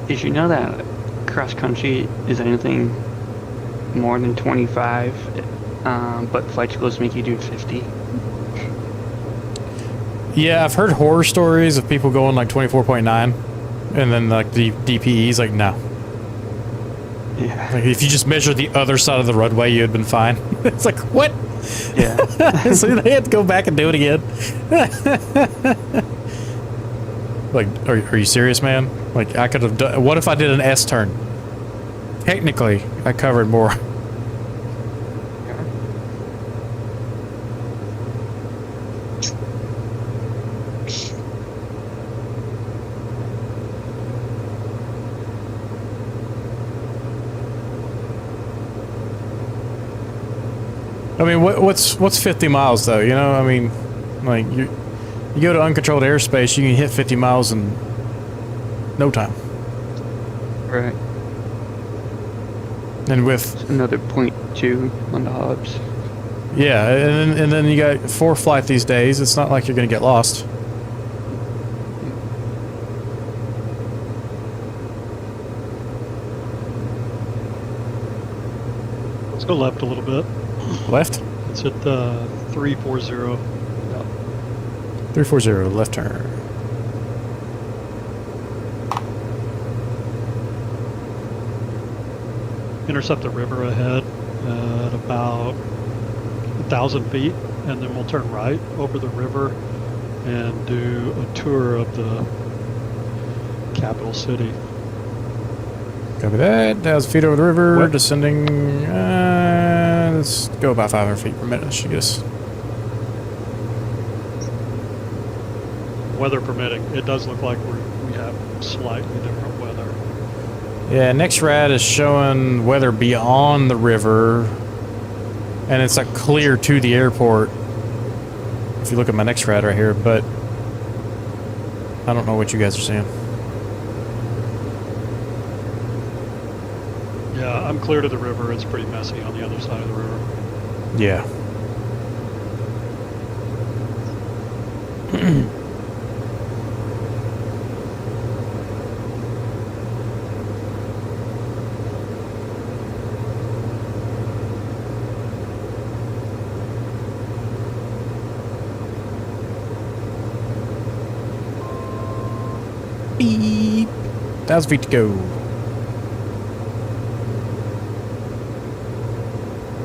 Did you know that cross country is anything more than 25, but flight schools make you do 50? Yeah, I've heard horror stories of people going like 24.9, and then like the DPE's like, no. Yeah. Like if you just measure the other side of the runway, you'd been fine. It's like, what? Yeah. So they had to go back and do it again. Like, are you serious, man? Like, I could have done... What if I did an S turn? Technically, I covered more. I mean, what's 50 miles though? You know, I mean, like you go to uncontrolled airspace, you can hit 50 miles in no time. Right. And with It's another 0.2 on the hubs. yeah, and then you got 4 flight these days. It's not like you're gonna get lost. Let's go left a little bit. Left. It's at 340. Yeah. 340 left turn. Intercept the river ahead at about 1,000 feet, and then we'll turn right over the river and do a tour of the capital city. Copy that. 1,000 feet over the river, What? descending. Let's go about 500 feet per minute. Should get us. Weather permitting, it does look like we have slightly different weather. Yeah, next rad is showing weather beyond the river, and it's like clear to the airport. If you look at my next rad right here, but I don't know what you guys are seeing. Yeah, I'm clear to the river. It's pretty messy on the other side of the river. Yeah. Beep. 1,000 feet to go.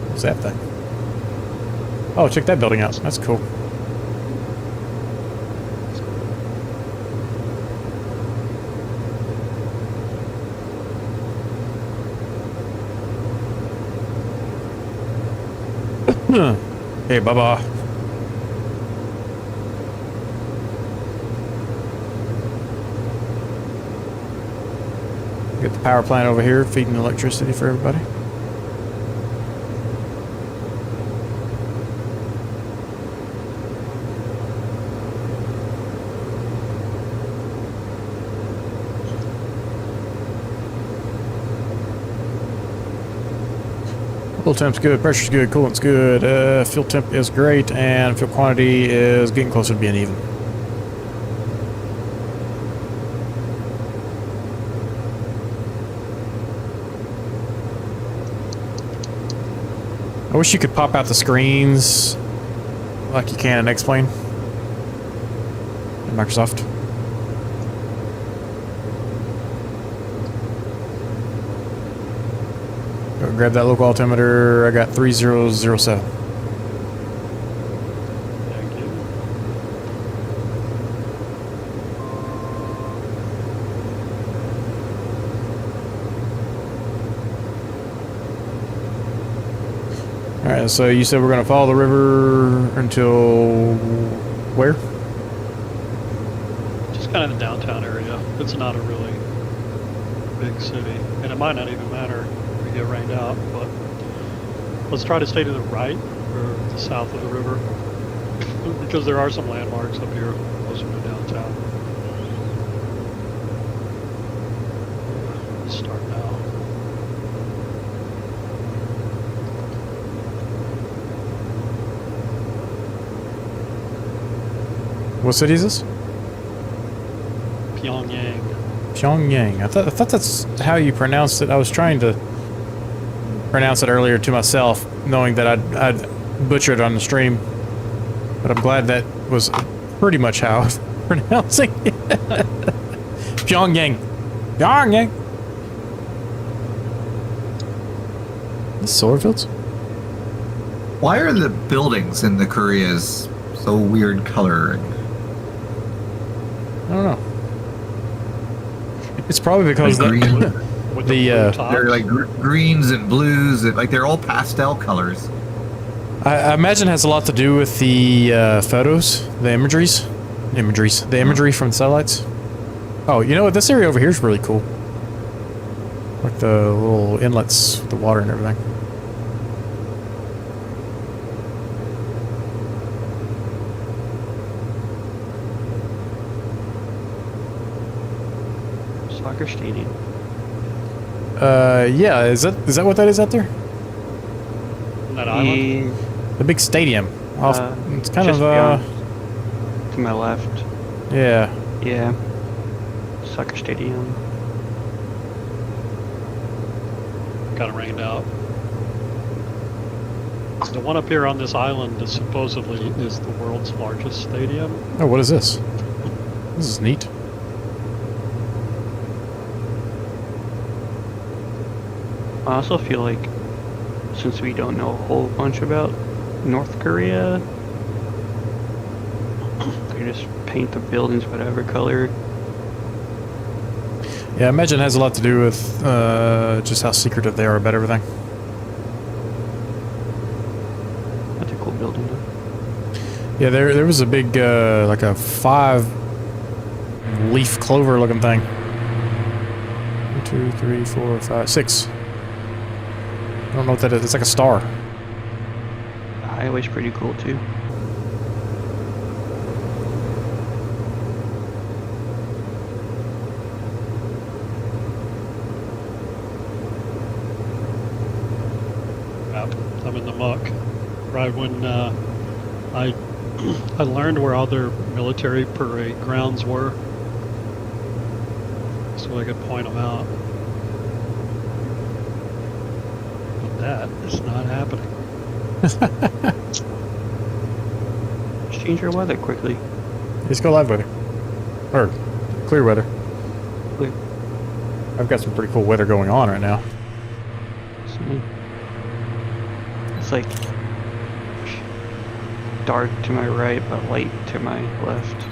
What's that thing? Oh, check that building out. That's cool. Hey, Baba. Get the power plant over here feeding electricity for everybody. Fuel temp's good, pressure's good, coolant's good, fuel temp is great, and fuel quantity is getting closer to being even. I wish you could pop out the screens like you can in X-Plane in Microsoft. Go grab that local altimeter. I got 3007. Thank you. Alright, so you said we're going to follow the river until where? Just kind of the downtown area. It's not a really big city, and it might not even matter if we get rained out, but let's try to stay to the right or the south of the river because there are some landmarks up here closer to downtown. Let's start now. What city is this? Pyongyang. Pyongyang. I thought that's how you pronounced it. I was trying to pronounce it earlier to myself, knowing that I'd butcher it on the stream. But I'm glad that was pretty much how I was pronouncing it. Pyongyang. Pyongyang. These solar fields? Why are the buildings in the Koreas so weird coloring? I don't know. It's probably because Like green. With The, blue tops. They're like greens and blues, and like they're all pastel colors. I imagine it has a lot to do with the photos, the imagery from the satellites. Oh, you know what? This area over here is really cool. Like the little inlets, the water and everything. Soccer stadium. Yeah, is that what that is out there? That island. Yeah, The big stadium. Off, it's kind just of beyond, to my left. yeah. Yeah. Soccer stadium. Kind of rained out. The one up here on this island is supposedly is the world's largest stadium. Oh, what is this? This is neat. I also feel like, since we don't know a whole bunch about North Korea, they just paint the buildings whatever color. Yeah, I imagine it has a lot to do with just how secretive they are about everything. That's a cool building. Yeah, there was a big like a 5-leaf clover looking thing. 1, 2, 3, 4, 5, 6. I don't know what that is. It's like a star. The highway's pretty cool too. I'm in the muck. Right when I learned where other military parade grounds were, so I could point them out. But that is not happening. Just change your weather quickly. Let's go live weather. Or clear weather. Clear. I've got some pretty cool weather going on right now. It's like dark to my right, but light to my left.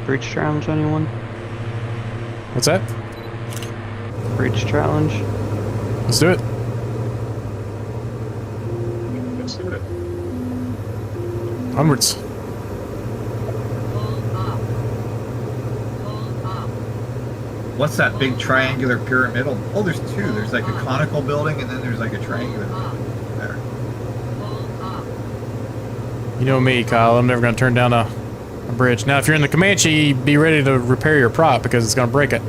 Bridge challenge, anyone? What's that? Bridge challenge? Let's do it. Let's do it. Onwards. Pull up. Pull up. What's that big triangular pyramidal? Oh, there's two. There's like a conical building, and then there's like a triangular building there. Pull up. You know me, Kyle. I'm never going to turn down a bridge. Now, if you're in the Comanche, be ready to repair your prop because it's going to break it.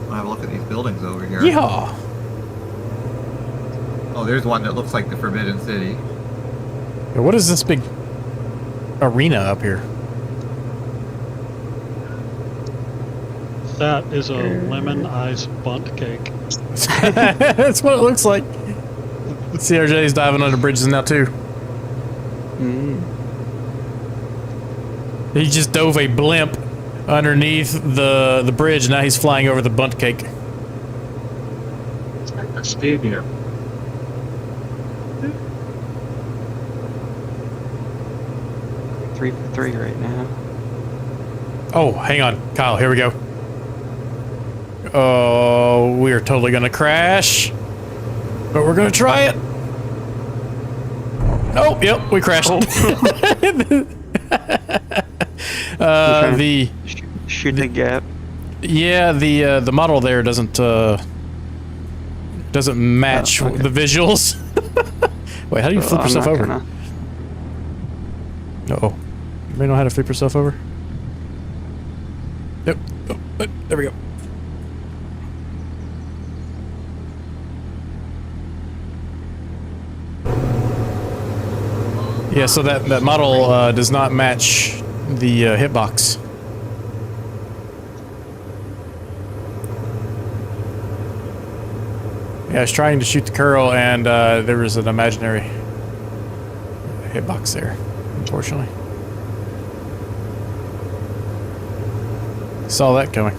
I'll have a look at these buildings over here. Yeah. Oh, there's one that looks like the Forbidden City. Yeah, what is this big arena up here? That is a lemon ice bunt cake. That's what it looks like. CRJ's diving under bridges now too. He just dove a blimp underneath the bridge. Now he's flying over the bunt cake. It's like a stadium. 3 for 3 right now. Oh, hang on, Kyle. Here we go. Oh, we are totally gonna crash, but we're gonna try it. Oh, yep, we crashed. Shoot the gap. Yeah, the model there doesn't match okay. the visuals. Wait, how do you flip yourself over? Uh-oh. You may know how to flip yourself over. Yep. Oh, there we go. Yeah, so that model does not match the hitbox. Yeah, I was trying to shoot the curl, and there was an imaginary hitbox there, unfortunately. Saw that coming.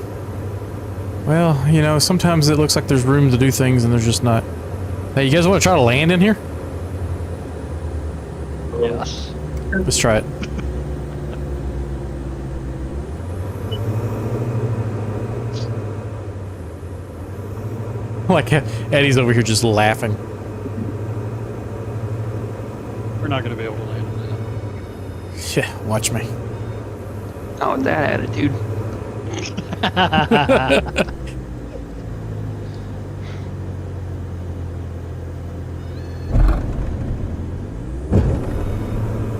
Well, you know, sometimes it looks like there's room to do things, and there's just not. Hey, you guys want to try to land in here? Yes. Let's try it. Like, Eddie's over here just laughing. We're not going to be able to land in that. Yeah, watch me. Not with that attitude.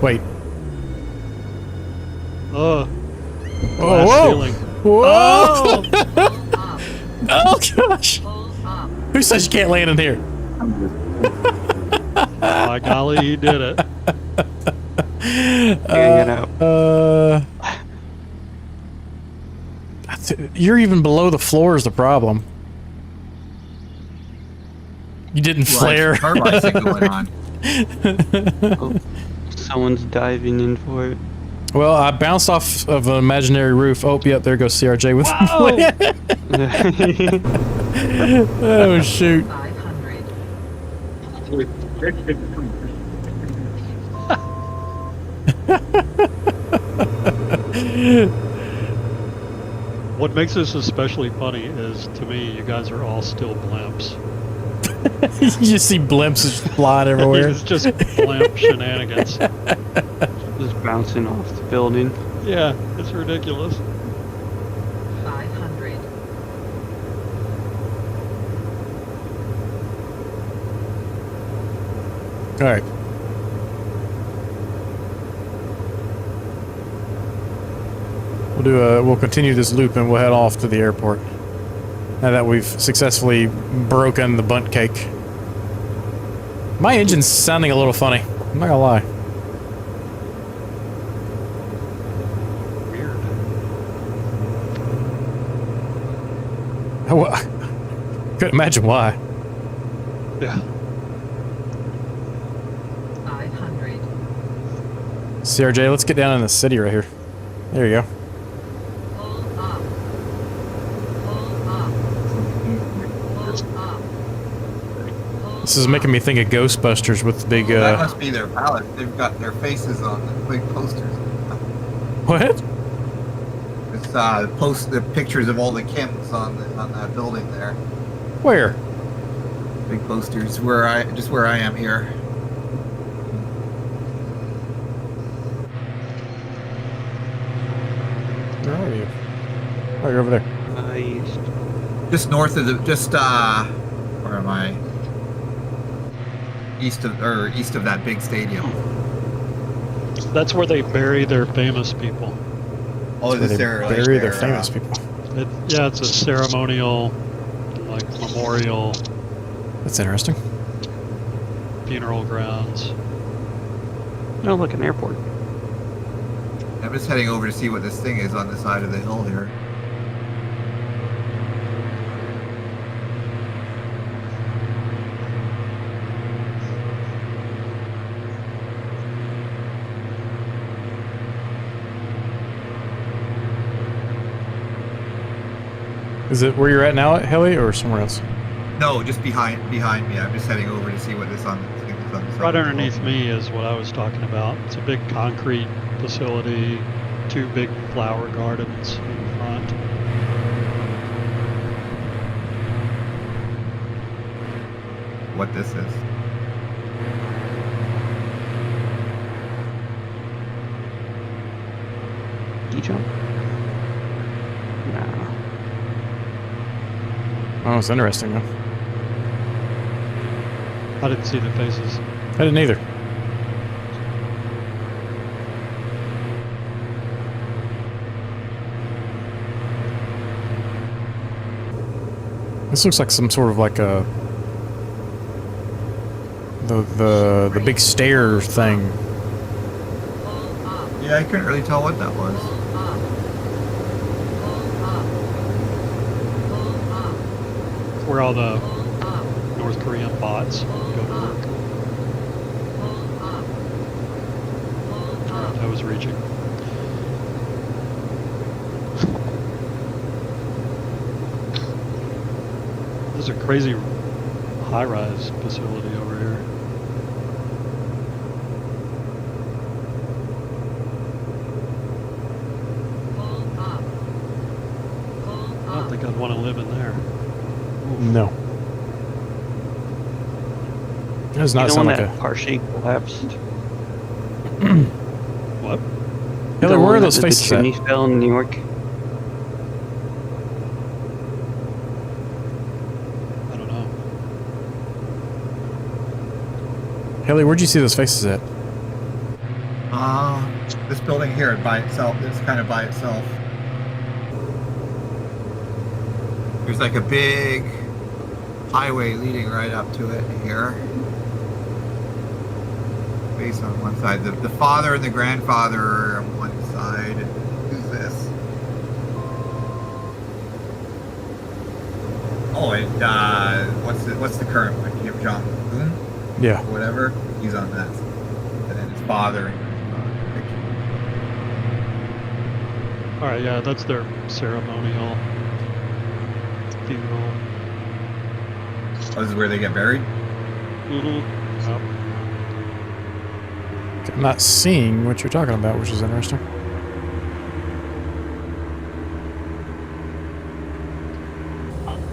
Wait. Oh. Whoa, Glass whoa. ceiling. Whoa! Oh! Pull up. Oh gosh! Pull up. Who says you can't land in here? By golly, he did it. Get out. You're even below the floor is the problem. You didn't flare. Turbines going on. Oh, someone's diving in for it. Well, I bounced off of an imaginary roof. Oh, yep, there goes CRJ with Oh, shoot. 500. What makes this especially funny is, to me, you guys are all still blimps. You just see blimps just flying everywhere. It's just blimp shenanigans. Just bouncing off the building. Yeah, it's ridiculous. 500. All right. We'll continue this loop and we'll head off to the airport. Now that we've successfully broken the bunt cake. My engine's sounding a little funny. I'm not gonna lie. Weird. I couldn't imagine why. Yeah. 500. CRJ, let's get down in the city right here. There you go. Pull up. Pull up. Pull up. This is making me think of Ghostbusters with the big, That must be their palette. They've got their faces on the big posters. What? It's the pictures of all the Kims on that building there. Where? Big posters where I am here. Where are you? Oh, you're over there. East. Just north of where am I? East of that big stadium. That's where they bury their famous people. Oh, Where is they there bury their famous people. Yeah, it's a ceremonial, like, memorial That's interesting. funeral grounds. Oh, look, an airport. I'm just heading over to see what this thing is on the side of the hill here. Is it where you're at now, Heli, or somewhere else? No, just behind me. I'm just heading over to see what this on. See what's on the Right side. underneath me is what I was talking about. It's a big concrete facility, 2 big flower gardens in front. What this is. E-jump? No. Oh, it's interesting, though. I didn't see the faces. I didn't either. This looks like some sort of like a the big stair thing. Pull up. Yeah, I couldn't really tell what that was. Pull up. Pull up. Pull up. It's where all the Pull up. North Korean bots go to work. Pull up. Pull up. I was reaching. There's a crazy high-rise facility over here. Pull up. Pull I don't up. think I'd want to live in there. No. It does not the sound one like that a. partially collapsed. What? Heli, The where one are that those the faces at? chimneys fell in New York. I don't know. Heli, where'd you see those faces at? This building here by itself is kind of by itself. There's like a big highway leading right up to it here. Base on one side. The father and the grandfather are on one side. Who's this? Oh, and what's the current one? Kim Jong-un? Yeah. Or whatever. He's on that. And then his father and grandfather. All right, yeah, that's their ceremonial funeral. Oh, this is where they get buried? Mm-hmm. I'm not seeing what you're talking about, which is interesting.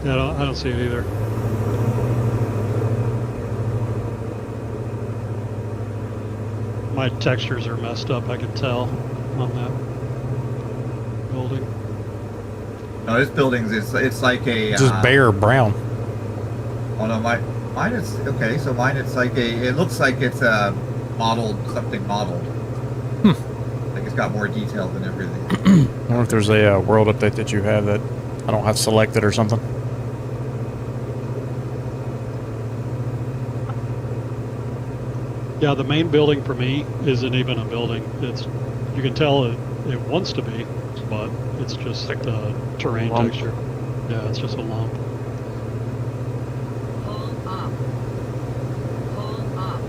Yeah, I don't see it either. My textures are messed up, I can tell, on that building. No, this building's it's like a Just bare brown. Oh no, mine is okay. So mine it's like it looks like it's modeled something modeled. Like it's got more detail than everything. I wonder if there's a world update that you have that I don't have selected or something. Yeah, the main building for me isn't even a building. It's, you can tell it wants to be, but it's just like the terrain lump. texture. Yeah, it's just a lump. Pull up. Pull up.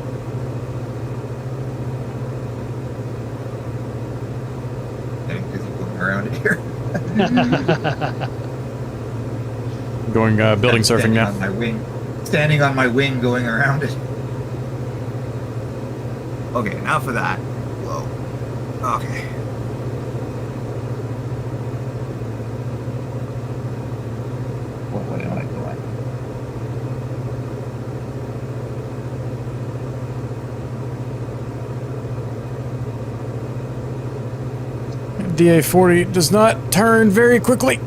Getting busy going around it here. Going building surfing Standing now. on my wing, standing on my wing, going around it. Okay, enough of that. Whoa. Okay. What way am I going? DA40 does not turn very quickly.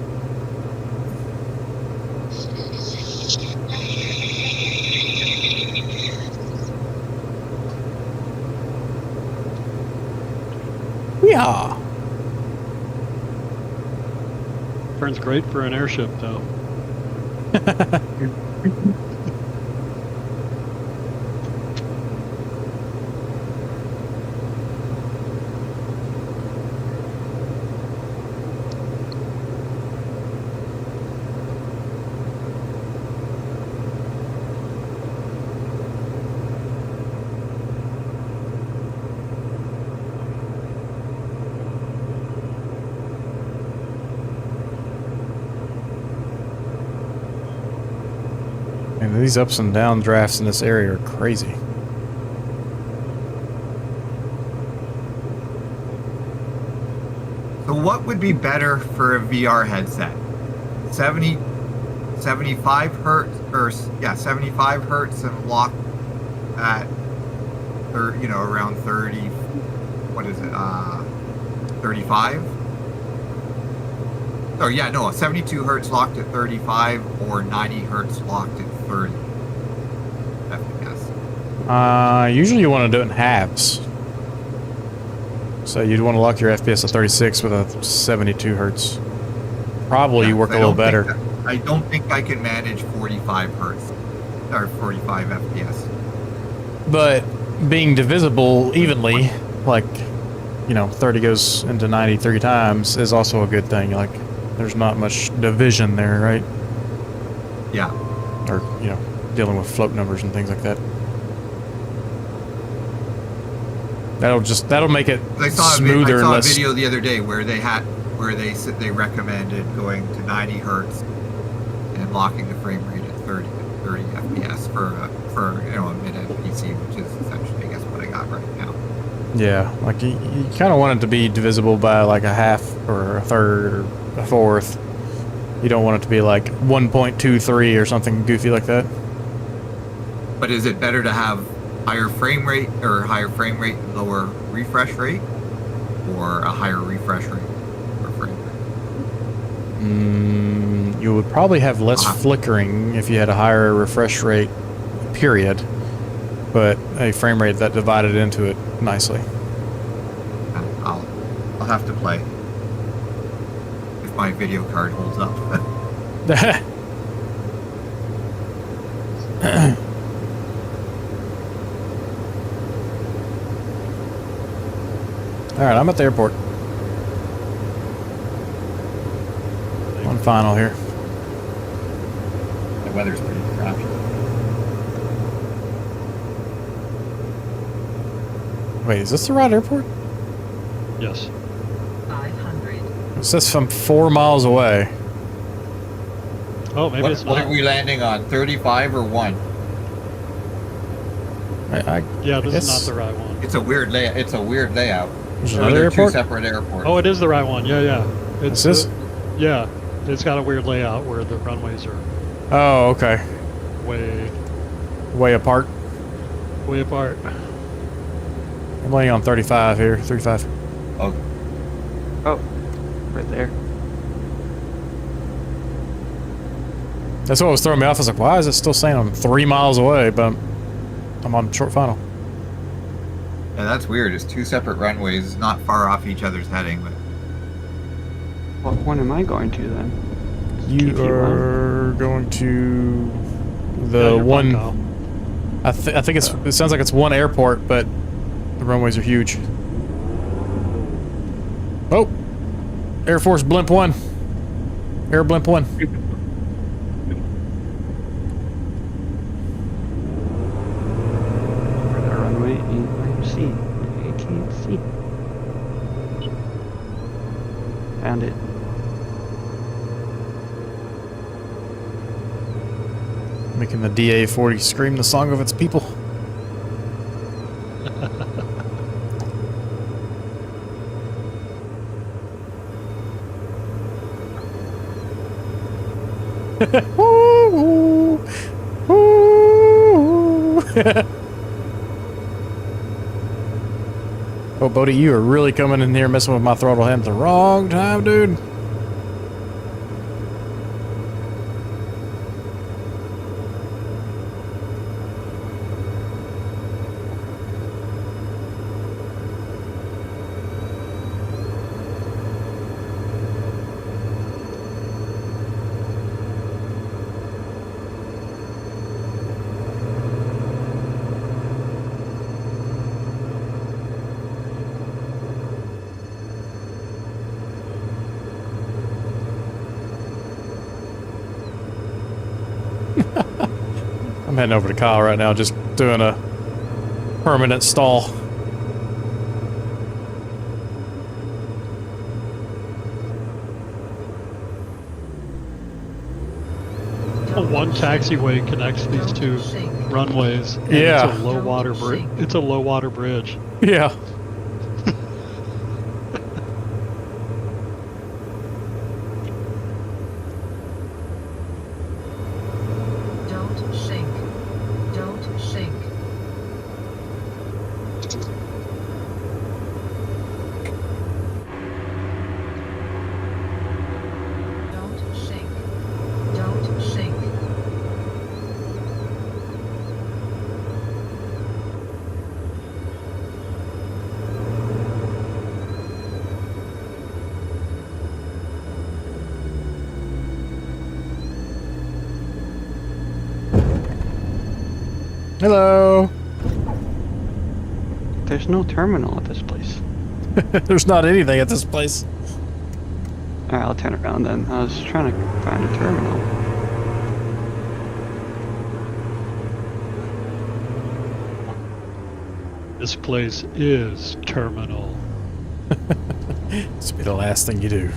Yeah. Turns great for an airship, though. And these ups and down drafts in this area are crazy. So what would be better for a VR headset? 75 hertz, or yeah, 75 hertz and lock at, around 30. What is it? 35. Oh yeah, no, 72 hertz locked at 35 or 90 hertz locked at 30 FPS. Usually you want to do it in halves. So you'd want to lock your FPS at 36 with a 72 hertz. Probably Yeah, work a I little don't think better. I don't think I can manage 45 hertz or 45 FPS. But being divisible evenly, like, 30 goes into 90 3 times is also a good thing. Like, there's not much division there, right? Yeah. Or, dealing with float numbers and things like that. That'll make it I saw smoother a and less. video the other day where they said they recommended going to 90 hertz and locking the frame rate at 30 FPS for a mid-end PC, which is essentially, I guess, what I got right now. Yeah, like you kind of want it to be divisible by like a half or a third or a fourth. You don't want it to be like 1.23 or something goofy like that. But is it better to have higher frame rate and lower refresh rate, or a higher refresh rate or frame rate? You would probably have less flickering if you had a higher refresh rate, period, but a frame rate that divided into it nicely. I'll have to play if my video card holds up. Alright, I'm at the airport. One final here. The weather's pretty crappy. Wait, is this the right airport? Yes. 500. It says I'm 4 miles away. Oh, maybe it's What not. are we landing on? 35 or 1? Yeah, this guess- is not the right one. It's a weird layout. It's a weird layout. There's Or another they're two airport? separate airports. Oh, it is the right one. Yeah. This is? Yeah, it's got a weird layout where the runways are Oh, okay. way Way apart. apart. I'm laying on 35 here. 35. Oh, Oh, right there. That's what was throwing me off. I was like, why is it still saying I'm 3 miles away, but I'm on short final. Yeah, that's weird. It's two separate runways, not far off each other's heading, but What one am I going to then? You TT1. are going to Yeah, the you're one. fine, Kyle. I think it sounds like it's one airport, but the runways are huge. Oh, Air Force Blimp 1. Air Blimp 1. For the runway C. I can't see. Found it. Making the DA40 scream the song of its people. Woo! Woo! Oh, Bodie, you are really coming in here messing with my throttle hand at the wrong time, dude. I'm heading over to Kyle right now, just doing a permanent stall. One taxiway connects these two runways. And Yeah. It's a low water bridge. It's a low water bridge. Yeah. Don't sink. Don't sink. Don't sink. Don't sink. Hello. There's no terminal at this place. There's not anything at this place. Alright, I'll turn around then. I was trying to find a terminal. This place is terminal. This will be the last thing you do.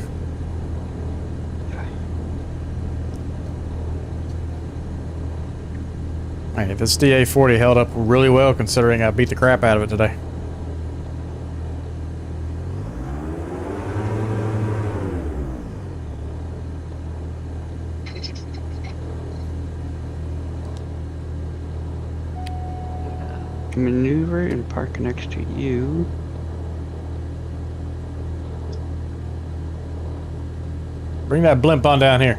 Hey, this DA40 held up really well considering I beat the crap out of it today. Maneuver and park next to you. Bring that blimp on down here.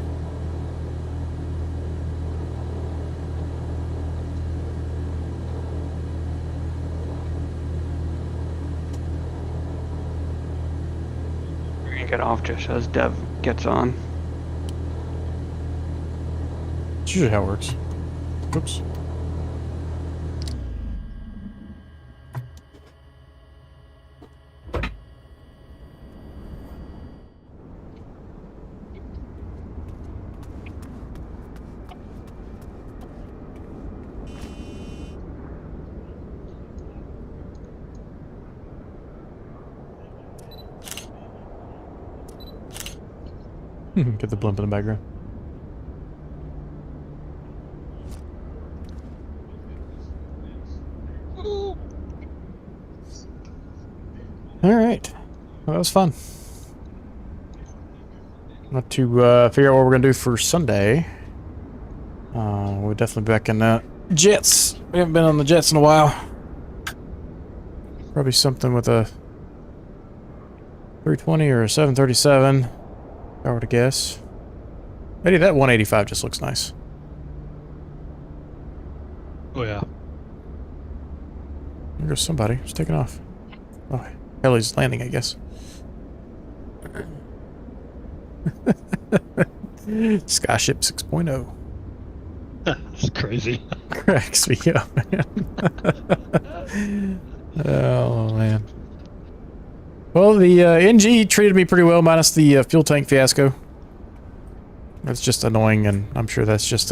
We're gonna get off just as Dev gets on. It's usually how it works. Oops. Get the blimp in the background. Alright. Well, that was fun. Not to figure out what we're going to do for Sunday. We're definitely back in jets. We haven't been on the jets in a while. Probably something with a 320 or a 737. If I were to guess. Maybe that 185 just looks nice. Oh yeah. There goes somebody. It's taking off. Oh, heli's landing, I guess. Skyship 6.0. That's crazy. Cracks me up, man. Oh, man. Well, the NG treated me pretty well, minus the fuel tank fiasco. That's just annoying, and I'm sure that's just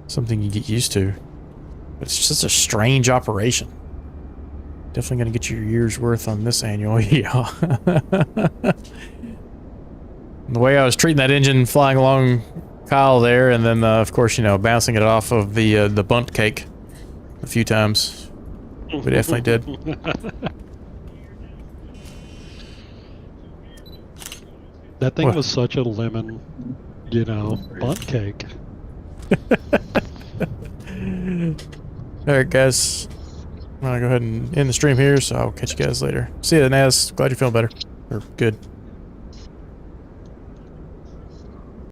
something you get used to. But it's just a strange operation. Definitely going to get your year's worth on this annual, yeah. The way I was treating that engine flying along Kyle there, and then, of course, you know, bouncing it off of the bunt cake a few times. We definitely did. That thing What? was such a lemon, you know, bunt cake. Alright, guys. I'm going to go ahead and end the stream here, so I'll catch you guys later. See you, Naz. Glad you're feeling better. Or good.